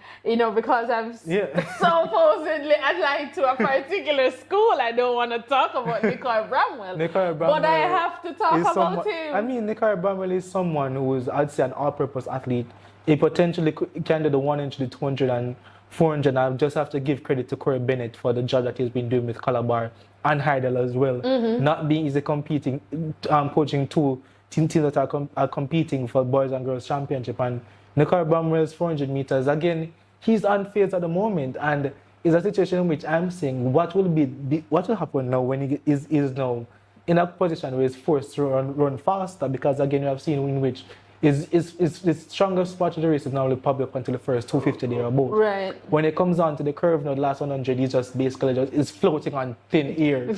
because I'm supposedly aligned to a particular school, I don't want to talk about Nicole Bramwell. But I have to talk about him. I mean, Nicole Bramwell is someone who is, I'd say, an all-purpose athlete. He potentially can do the 100, the 200, and 400. I just have to give credit to Corey Bennett for the job that he's been doing with Calabar and Heidel as well. Not being easy competing, coaching two teams that are competing for boys and girls championship. And Nicole Bramwell's 400 meters, again, he's unfazed at the moment, and it's a situation in which I'm saying what will happen now when he is now in a position where he's forced to run faster, because again, you have seen in which is strongest spot in the race is now the public until the first 250 there about. Right. When it comes on to the curve now, the last 100, he's just basically is floating on thin air.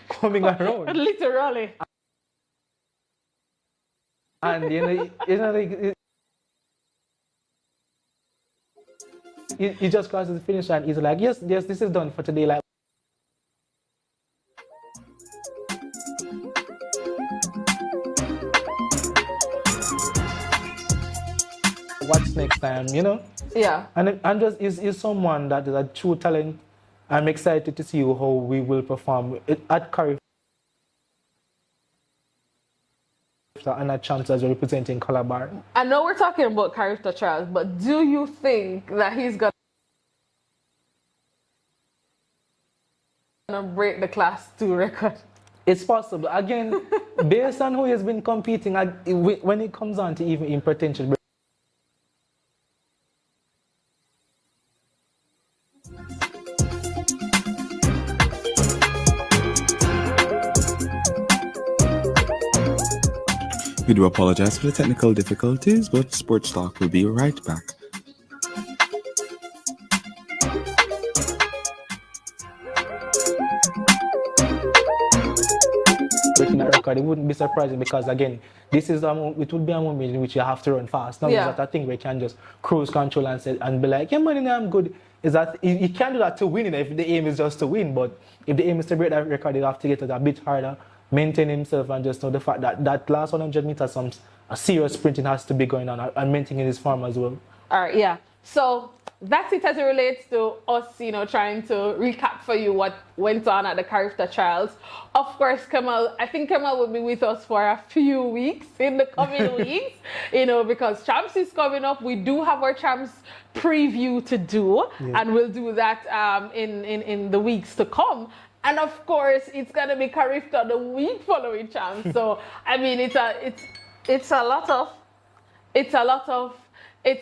Coming around. Literally. And like, he just crosses the finish line. He's like, yes, this is done for today. Like, what's next time, Yeah. And just is someone that is a true talent. I'm excited to see how we will perform at Carif and a chance as representing Calabar. I know we're talking about Character Charles, but do you think that he's gonna break the Class 2 record? It's possible. Again, based on who has been competing, when it comes on to even in potential. We do apologize for the technical difficulties, but Sports Talk will be right back. Breaking that record, it wouldn't be surprising because again, it would be a moment in which you have to run fast. Now it's not a thing where you can just cruise control and be like, yeah, man, I'm good. Is that you can't do that to win if the aim is just to win, but if the aim is to break that record, you have to get it a bit harder, maintain himself, and just know the fact that last 100 meters, a serious sprinting has to be going on and maintaining his form as well. All right, yeah. So that's it as it relates to us, trying to recap for you what went on at the Character Trials. Of course, I think Kamal will be with us for a few weeks in the coming weeks, because Champs is coming up. We do have our Champs preview to do, and we'll do that in the weeks to come. And of course, it's gonna be Carifta the week following Champs. So I mean, it's a lot of in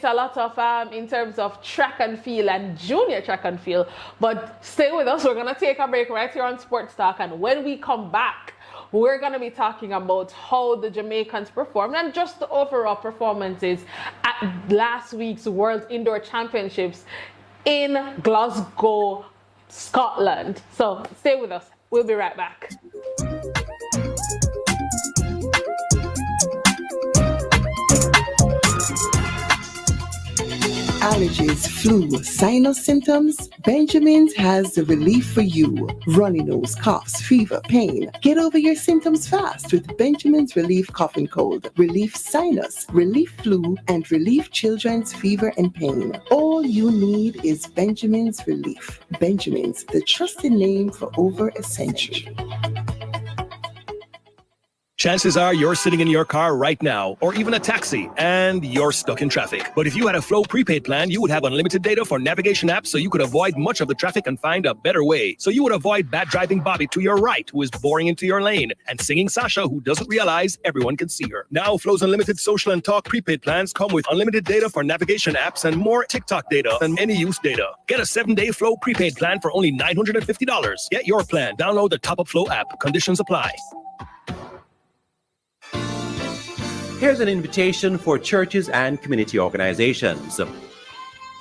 terms of track and field and junior track and field. But stay with us. We're going to take a break right here on Sports Talk. And when we come back, we're going to be talking about how the Jamaicans performed and just the overall performances at last week's World Indoor Championships in Glasgow, Scotland. So stay with us. We'll be right back. Allergies, flu, sinus symptoms? Benjamin's has the relief for you. Runny nose, coughs, fever, pain. Get over your symptoms fast with Benjamin's Relief Cough and Cold, Relief Sinus, Relief Flu, and Relief Children's Fever and Pain. All you need is Benjamin's Relief. Benjamin's, the trusted name for over a century. Chances are you're sitting in your car right now, or even a taxi, and you're stuck in traffic. But if you had a Flow prepaid plan, you would have unlimited data for navigation apps so you could avoid much of the traffic and find a better way. So you would avoid bad driving Bobby to your right, who is boring into your lane, and singing Sasha, who doesn't realize everyone can see her. Now, Flow's unlimited social and talk prepaid plans come with unlimited data for navigation apps and more TikTok data than any use data. Get a 7-day Flow prepaid plan for only $950. Get your plan. Download the Top Up Flow app. Conditions apply. Here's an invitation for churches and community organizations.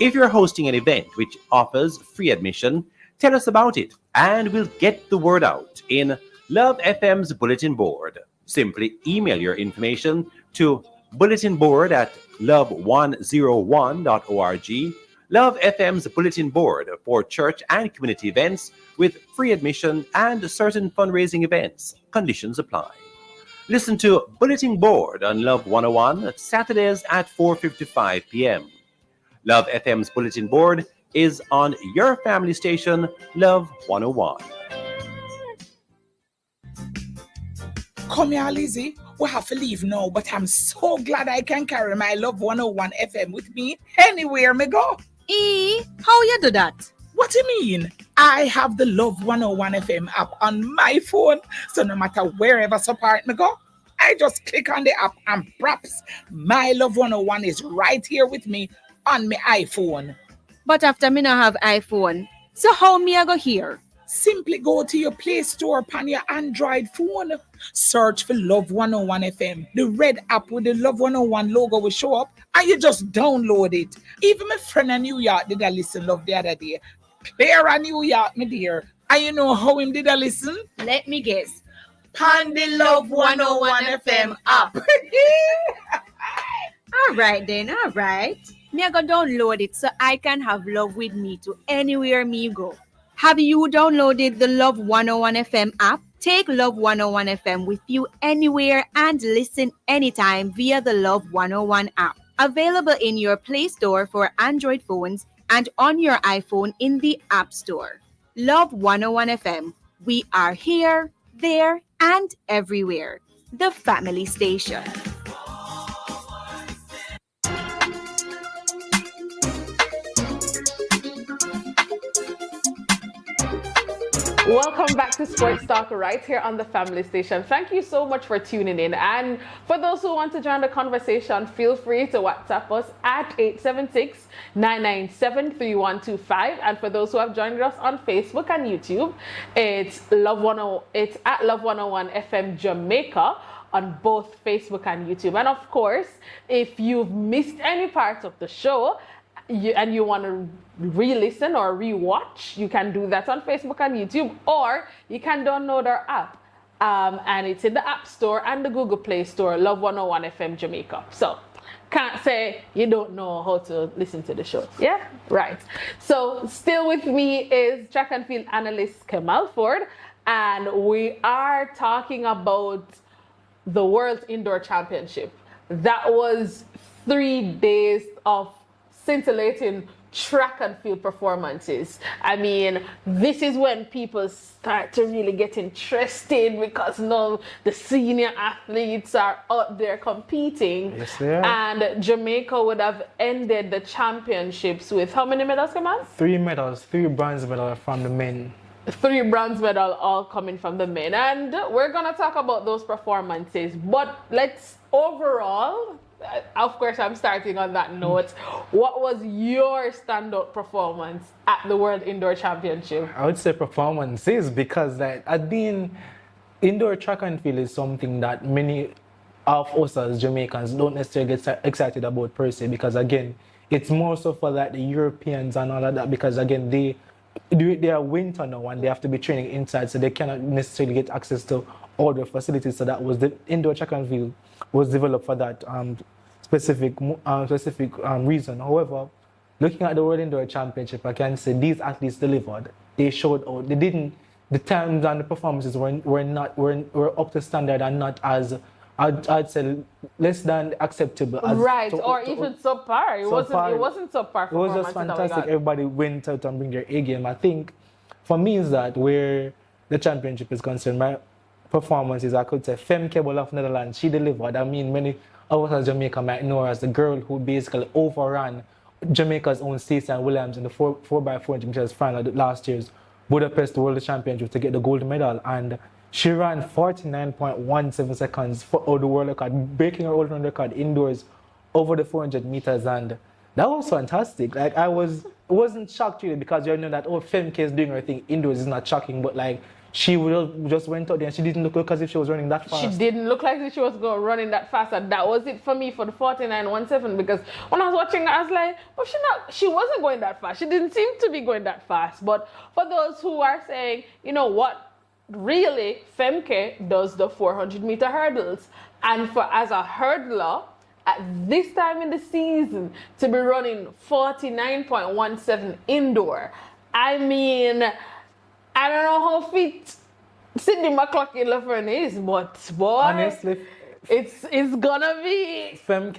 If you're hosting an event which offers free admission, tell us about it and we'll get the word out in Love FM's bulletin board. Simply email your information to bulletinboard@love101.org. Love FM's bulletin board for church and community events with free admission and certain fundraising events. Conditions apply. Listen to Bulletin Board on Love 101 Saturdays at 4:55 p.m. Love FM's Bulletin Board is on your family station, Love 101. Come here, Lizzie. We have to leave now, but I'm so glad I can carry my Love 101 FM with me anywhere me go. How you do that? What do you mean? I have the Love 101 FM app on my phone, so no matter wherever support me go, I just click on the app and props. My Love 101 is right here with me on my iPhone. But after me not have iPhone, so how me I go here? Simply go to your Play Store upon your Android phone. Search for Love 101 FM. The red app with the Love 101 logo will show up and you just download it. Even my friend in New York did I listen love the other day. Claire in New York, my dear. And you know how him did I listen? Let me guess. Pan the Love 101 FM app. All right then, all right. Me I go download it so I can have love with me to anywhere me go. Have you downloaded the Love 101 FM app? Take Love 101 FM with you anywhere and listen anytime via the Love 101 app. Available in your Play Store for Android phones and on your iPhone in the App Store. Love 101 FM. We are here, there, and everywhere. The family station. Welcome back to Sports Talk right here on the Family Station. Thank you so much for tuning in. And for those who want to join the conversation, feel free to WhatsApp us at 876-997-3125. And for those who have joined us on Facebook and YouTube, it's at Love 101 FM Jamaica on both Facebook and YouTube. And of course, if you've missed any parts of the show, and you want to re-listen or re-watch, you can do that on Facebook and YouTube, or you can download our app. And it's in the App Store and the Google Play Store, Love 101 FM Jamaica. So, can't say you don't know how to listen to the show. Yeah? Right. So, still with me is track and field analyst Kemal Ford, and we are talking about the World Indoor Championship. That was 3 days of scintillating track and field performances. I mean, this is when people start to really get interested because now the senior athletes are out there competing. Yes, they are. And Jamaica would have ended the championships with how many medals, come on? 3 medals, 3 bronze medals from the men. 3 bronze medals all coming from the men. And we're going to talk about those performances. But let's overall, of course, I'm starting on that note. What was your standout performance at the World Indoor Championship? I would say performances because indoor track and field is something that many of us as Jamaicans don't necessarily get excited about per se, because again, it's more so for like the Europeans and all of that, because again, they are winter now and they have to be training inside, so they cannot necessarily get access to all the facilities. So that was the indoor track and field was developed for that specific reason. However, looking at the World Indoor Championship, I can say these athletes delivered. They showed out. They didn't. The times and the performances were up to standard and not as I'd say less than acceptable. Right, or even subpar. It wasn't subpar. It was just fantastic. Everybody went out and bring their A game. I think for me is that where the championship is concerned, my performances, I could say Femke of Netherlands, she delivered. I mean, many of us as Jamaica might know her as the girl who basically overran Jamaica's own Stacey and Williams in the 4x4 Jamaica's final last year's Budapest World Championship to get the gold medal. And she ran 49.17 seconds for the world record, breaking her old record indoors over the 400 meters. And that was fantastic. Like, I wasn't shocked really, because you know that Femke is doing her thing indoors is not shocking, but like, she just went out there and she didn't look as if she was running that fast. She didn't look like she was running that fast, and that was it for me for the 49.17, because when I was watching her, I was like, well, she wasn't going that fast. She didn't seem to be going that fast. But for those who are saying, you know what, really, Femke does the 400-meter hurdles. And as a hurdler, at this time in the season, to be running 49.17 indoor, I mean, I don't know how fit Sydney McLaughlin is, but boy, honestly, it's gonna be. Femke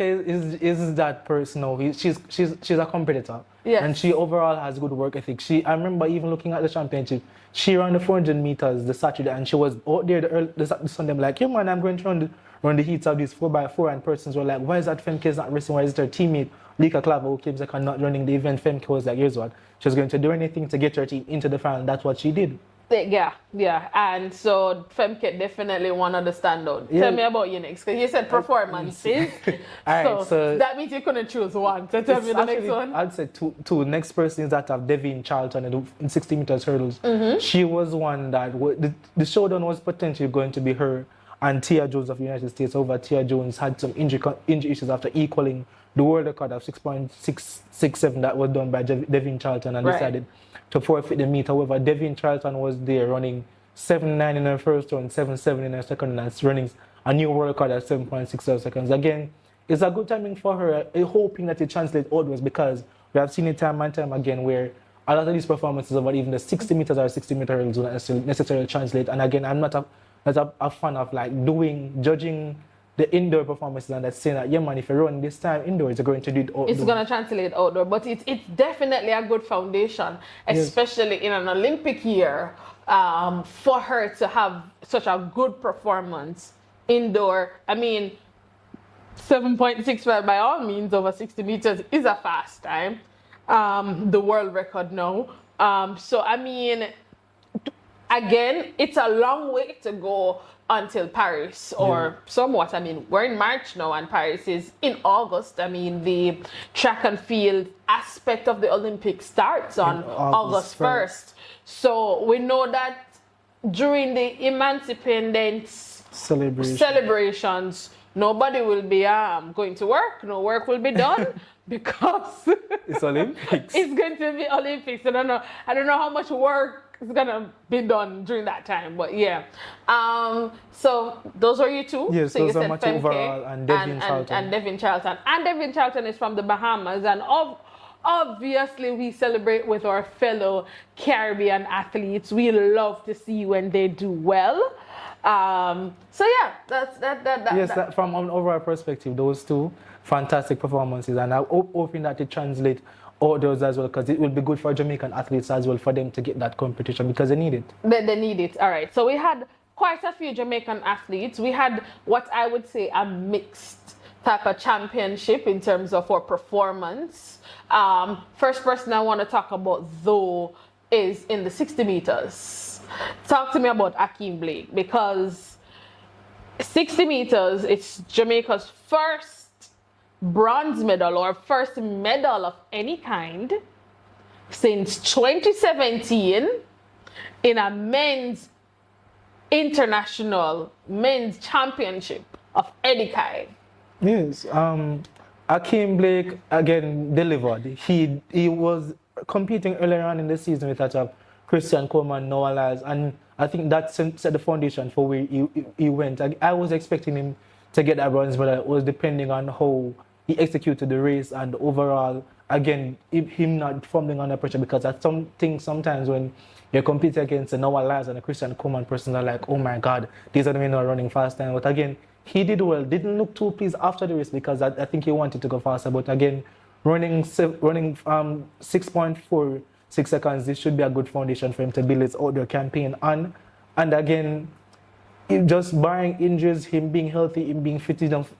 is that person now. She's a competitor. Yes. And she overall has good work ethic. I remember even looking at the championship, she ran the 400 meters the Saturday, and she was out there the Sunday. I'm like, yeah man, I'm going to run the heats of these 4x4, and persons were like, why is that Femke is not racing? Why is it her teammate Lika Clava who came second not running the event? Femke was like, here's what, she was going to do anything to get her team into the final. That's what she did. Yeah. And so Femke definitely one of the standout. Yeah. Tell me about you next, because you said performances. Alright, so that means you couldn't choose one. So tell me the next one. I'd say two next persons that have Devin Charlton in 60 meters hurdles. She was one that the showdown was potentially going to be her and Tia Jones of the United States. Over Tia Jones had some injury issues after equaling the world record of 6.667 that was done by Devin Charlton and decided to forfeit the meet. However, Devin Charlton was there running 7.9 in her first round, 7.7 in her second, and that's running a new world record at 7.67 seconds. Again, it's a good timing for her, hoping that it translates outwards, because we have seen it time and time again where a lot of these performances over even the 60 meters or 60 meter hurdles do not necessarily translate. And again, I'm not a fan of like judging the indoor performances and that's saying that, yeah man, if you run this time indoors, you're going to do it outdoor. It's going to translate outdoor, but it's definitely a good foundation, especially in an Olympic year, for her to have such a good performance indoor. I mean, 7.65 by all means over 60 meters is a fast time. The world record now. So, I mean, again, it's a long way to go until Paris, or somewhat. I mean, we're in March now and Paris is in August. I mean, the track and field aspect of the Olympics starts on August 1st. So we know that during the Emancipendence celebrations, nobody will be going to work. No work will be done because it's Olympics. It's going to be Olympics. I don't know how much work is gonna be done during that time, but yeah. So those are you two. Yes, so those you said are Matthew Femke Overall and Devin Charlton. And Devin Charlton. And Devin Charlton is from the Bahamas, and obviously we celebrate with our fellow Caribbean athletes. We love to see when they do well. So yeah, that's that. Yes, from an overall perspective, those two fantastic performances, and I'm hoping that it translates outdoors as well, because it will be good for Jamaican athletes as well, for them to get that competition, because they need it. They need it. All right. So we had quite a few Jamaican athletes. We had what I would say a mixed type of championship in terms of our performance. First person I want to talk about though is in the 60 meters. Talk to me about Akeem Blake, because 60 meters, it's Jamaica's first bronze medal or first medal of any kind since 2017 in a men's championship of any kind. Yes, Akeem Blake again delivered. He was competing earlier on in the season with that of Christian Coleman, Noah Lyles, and I think that set the foundation for where he went. I was expecting him to get that bronze medal. It was depending on how he executed the race and overall, again, him not fumbling under pressure, because that's something sometimes when you compete against a Noah Lyles and a Christian Coleman person are like, oh my God, these are the men who are running fast. But again, he did well. Didn't look too pleased after the race, because I think he wanted to go faster. But again, running 6.46 seconds, this should be a good foundation for him to build his outdoor campaign on. And again, just barring injuries, him being healthy, him being fit enough,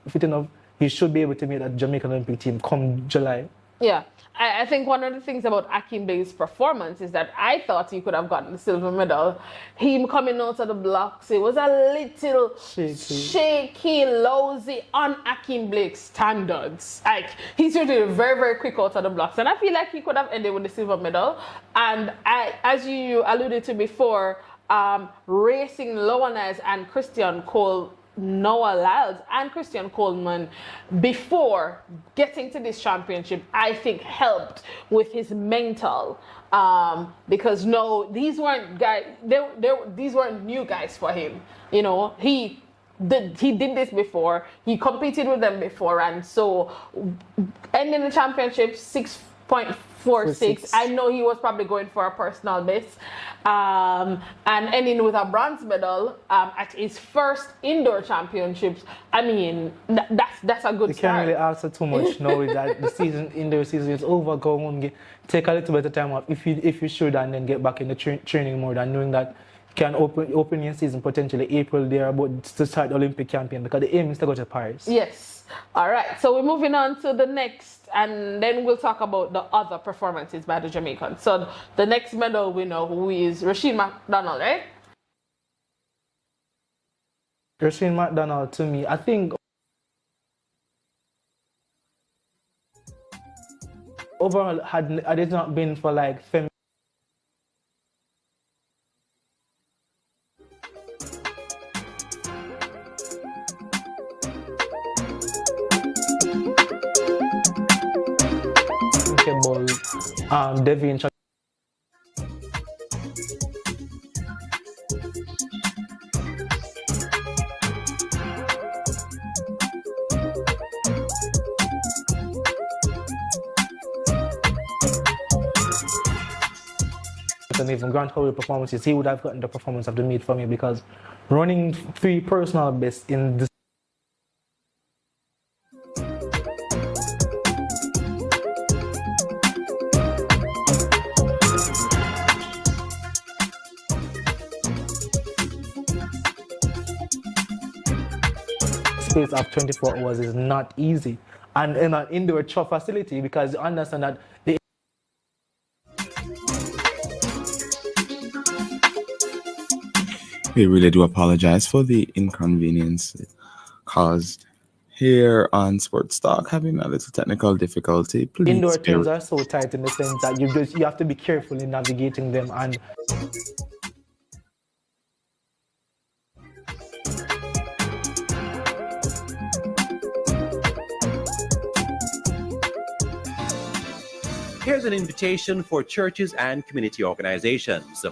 he should be able to make that Jamaican Olympic team come July. Yeah, I think one of the things about Akeem Blake's performance is that I thought he could have gotten the silver medal. Him coming out of the blocks, it was a little shaky, lousy on Akeem Blake's standards. Like, he's usually very, very quick out of the blocks, and I feel like he could have ended with the silver medal. And as you alluded to before, racing Lowanese and Noah Lyles and Christian Coleman before getting to this championship, I think helped with his mental, because no, these weren't guys. These weren't new guys for him. You know, he did this before. He competed with them before, and so ending the championship 6.46. I know he was probably going for a personal best, and ending with a bronze medal at his first indoor championships. I mean, that's a good you start. You can't really answer too much now that the indoor season is over. Go home, take a little bit of time off if you should, and then get back in the training mode, and knowing that you can open your season potentially April there, about to start the Olympic campaign, because the aim is to go to Paris. Yes. All right, so we're moving on to the next, and then we'll talk about the other performances by the Jamaicans. So the next medal winner, who is Rasheen McDonald, right? Rasheen McDonald, to me, I think overall, had it not been for like Devian and even Grant Howard performances, he would have gotten the performance of the meet for me, because running 3 personal bests in this space of 24 hours is not easy, and in an indoor tough facility, because you understand that the We really do apologize for the inconvenience caused here on Sports Talk, having a little technical difficulty. Please indoor things are so tight in the sense that you have to be careful in navigating them. And Here's an invitation for churches and community organizations.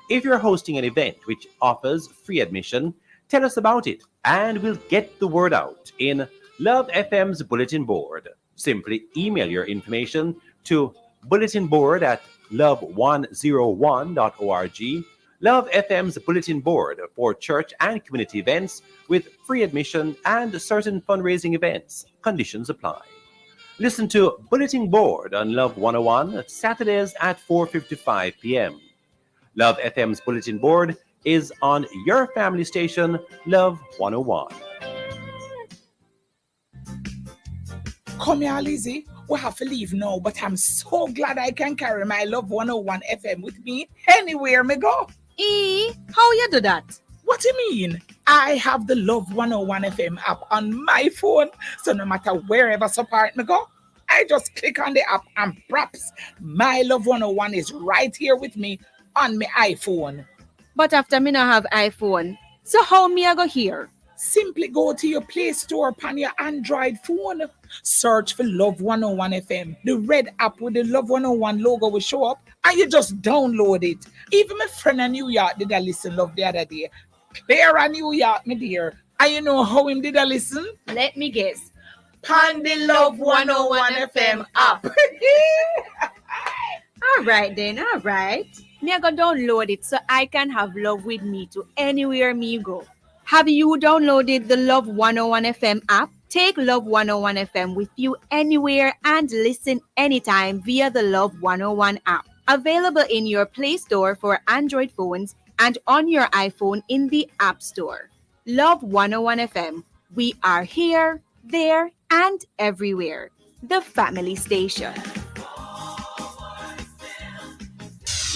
If you're hosting an event which offers free admission, tell us about it and we'll get the word out in Love FM's bulletin board. Simply email your information to bulletinboard@love101.org. Love FM's bulletin board for church and community events with free admission and certain fundraising events. Conditions apply. Listen to Bulletin Board on Love 101 Saturdays at 4:55 p.m. Love FM's Bulletin Board is on your family station, Love 101. Come here, Lizzie. We have to leave now, but I'm so glad I can carry my Love 101 FM with me anywhere me go. How you do that? What do you mean? I have the Love 101 FM app on my phone, so no matter wherever support me go, I just click on the app and props. My Love 101 is right here with me on my iPhone. But after me not have iPhone, so how me I go here? Simply go to your Play Store on your Android phone. Search for Love 101 FM. The red app with the Love 101 logo will show up and you just download it. Even my friend in New York did a listen Love the other day. Clear in New York, my dear. And you know how him did a listen? Let me guess. On the Love 101 FM app. All right then, all right. Me I go download it so I can have love with me to anywhere me go. Have you downloaded the Love 101 FM app? Take Love 101 FM with you anywhere and listen anytime via the Love 101 app. Available in your Play Store for Android phones and on your iPhone in the App Store. Love 101 FM. We are here, there, and everywhere. The family station.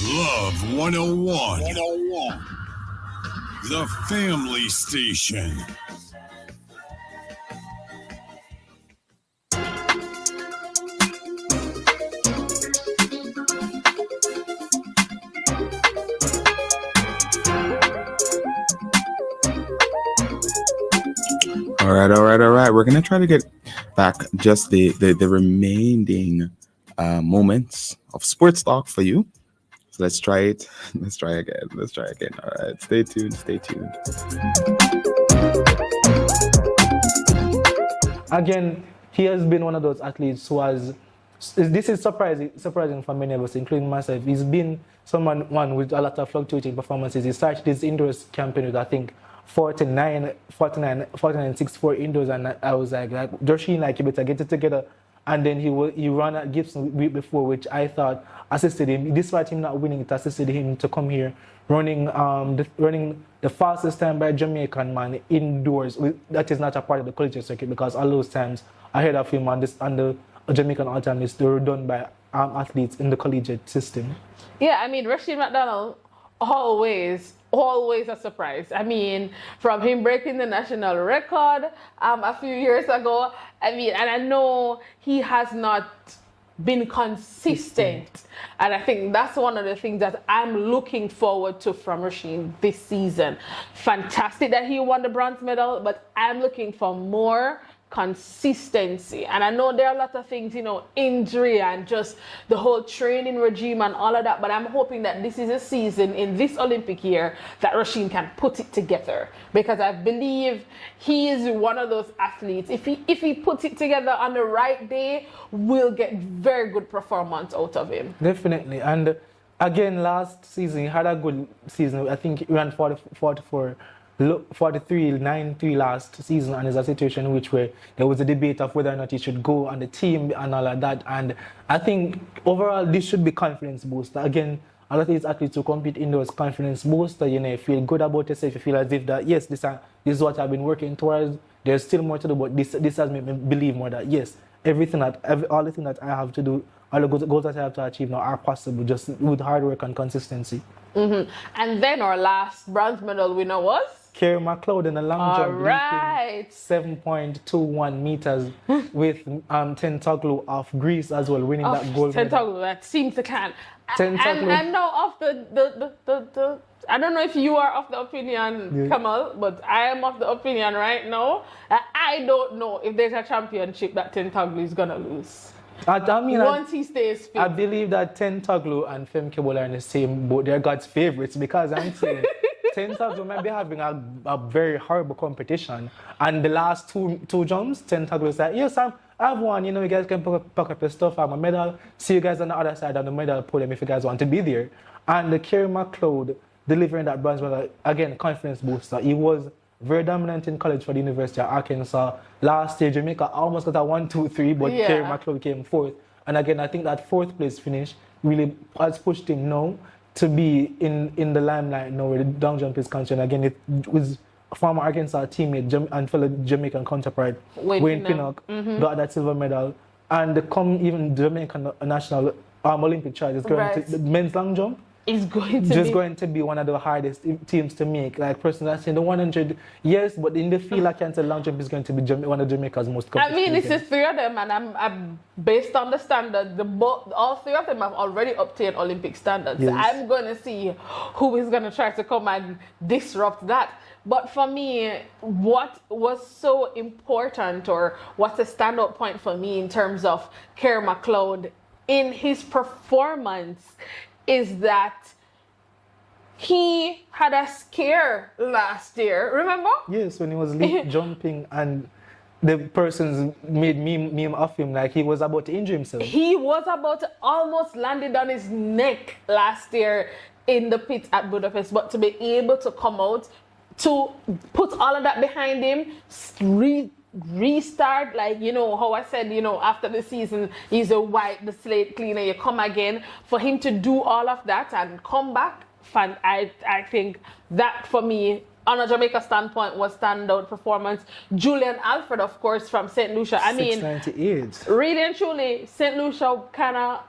Love 101. The family station. All right. We're gonna try to get back just the remaining moments of sports talk for you. So let's try it. Let's try again. All right. Stay tuned. Again, he has been one of those athletes who has. This is surprising for many of us, including myself. He's been someone with a lot of fluctuating performances. He started his indoors campaign with, I think, 49, 64 indoors, and I was like, Joshine, like, you better get it together and then he ran at Gibson week before, which I thought assisted him. Despite him not winning, it assisted him to come here running the fastest time by a Jamaican man indoors. That is not a part of the collegiate circuit because all those times ahead of him on the Jamaican ultra list, they were done by athletes in the collegiate system. Yeah, I mean, Rashid McDonald always a surprise. I mean, from him breaking the national record a few years ago, I mean, and I know he has not been consistent. And I think that's one of the things that I'm looking forward to from Rashid this season. Fantastic that he won the bronze medal, but I'm looking for more consistency. And I know there are a lot of things, you know, injury and just the whole training regime and all of that, but I'm hoping that this is a season in this Olympic year that Rashid can put it together, because I believe he is one of those athletes. If he puts it together on the right day, we'll get very good performance out of him. Definitely. And again, last season he had a good season. I think he ran 43-9-3 last season, and there's a situation in which where there was a debate of whether or not he should go on the team and all of that. And I think overall this should be confidence booster. Again, a lot of these athletes who compete indoors, confidence booster. You know, you feel good about yourself. You feel as if that yes, this is what I've been working towards. There's still more to do, but this has made me believe more that yes, all the things that I have to do, all the goals that I have to achieve now are possible just with hard work and consistency. Mm-hmm. And then our last bronze medal winner was Kerry McLeod in the long jump, right. 7.21 meters with Tentoglu of Greece as well, winning that gold medal. Tentoglu, that seems to can. I'm now of the I don't know if you are of the opinion, Kamal, but I am of the opinion right now that I don't know if there's a championship that Tentoglu is gonna lose. Once he stays fit. I believe that Tentoglu and Fem Kebole are in the same boat. They're God's favorites, because I'm saying Tentoglu might be having a very horrible competition. And the last two jumps, Tentoglu said, yes, I've won. You know, you guys can pack up your stuff. I have a medal. See you guys on the other side of the medal podium if you guys want to be there. And the Kerry McLeod delivering that bronze medal, again, confidence booster. He was very dominant in college for the University of Arkansas. Last year, Jamaica almost got a 1-2-3, but Kerry McLeod came fourth. And again, I think that fourth place finish really has pushed him now to be in the limelight now where the long jump is concerned. Again, it was former Arkansas teammate and fellow Jamaican counterpart Wayne Pinnock got that silver medal. And even Jamaican national Olympic charge is going to the men's long jump. Is going to be one of the hardest teams to make. Like personally, I say the 100, yes, but in the field, I can say long jump is going to be one of Jamaica's most competitive. I mean, it's the three of them, and I'm based on the standard. All three of them have already obtained Olympic standards. Yes. I'm going to see who is going to try to come and disrupt that. But for me, what was so important, or what's a standout point for me in terms of Kerry McLeod in his performance, is that he had a scare last year, remember? Yes, when he was leap jumping and the persons made meme of him like he was about to injure himself. He was about to almost landed on his neck last year in the pit at Budapest, but to be able to come out, to put all of that behind him, restart, like, you know, how I said, you know, after the season, he's a wipe the slate cleaner, you come again. For him to do all of that and come back, I think that for me, on a Jamaica standpoint, was standout performance. Julian Alfred, of course, from St. Lucia. I mean, 698. Really and truly, St. Lucia kind of,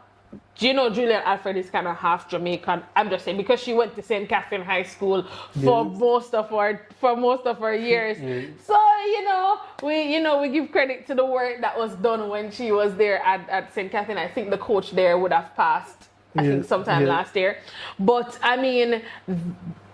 you know, Julian Alfred is kind of half Jamaican. I'm just saying, because she went to St. Catherine High School for most of her years. So, we give credit to the work that was done when she was there at St. Catherine. I think the coach there would have passed, I think, sometime last year. But I mean,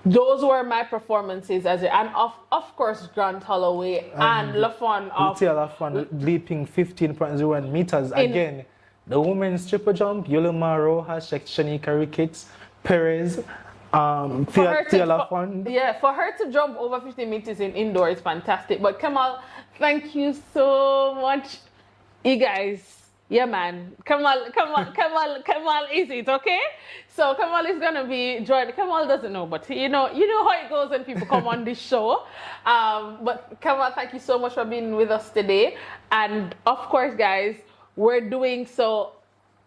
those were my performances and of course Grant Holloway and Lafon of Lafon leaping 15.01 meters again. The women's triple jump, Yoloma Rojas, Shanika Ricketts, Perez, Tia Lafon. Yeah, for her to jump over 50 meters in indoor is fantastic. But Kamal, thank you so much. You guys, yeah, man. Kamal is it, okay? So Kamal is gonna be joined. Kamal doesn't know, but you know how it goes when people come on this show. But Kamal, thank you so much for being with us today. And of course, guys, we're doing so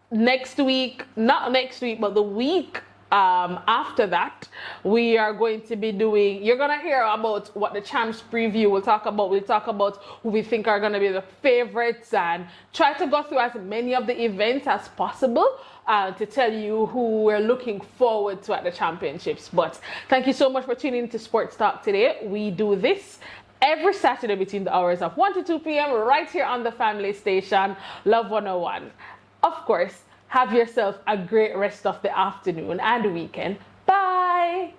next week, not next week, but the week after that, we are going to be doing, you're going to hear about what the champs preview we'll talk about who we think are going to be the favorites, and try to go through as many of the events as possible to tell you who we're looking forward to at the championships. But thank you so much for tuning into Sports Talk today. We do this every Saturday between the hours of 1 to 2 p.m. right here on the family station, Love 101. Of course, have yourself a great rest of the afternoon and weekend. Bye!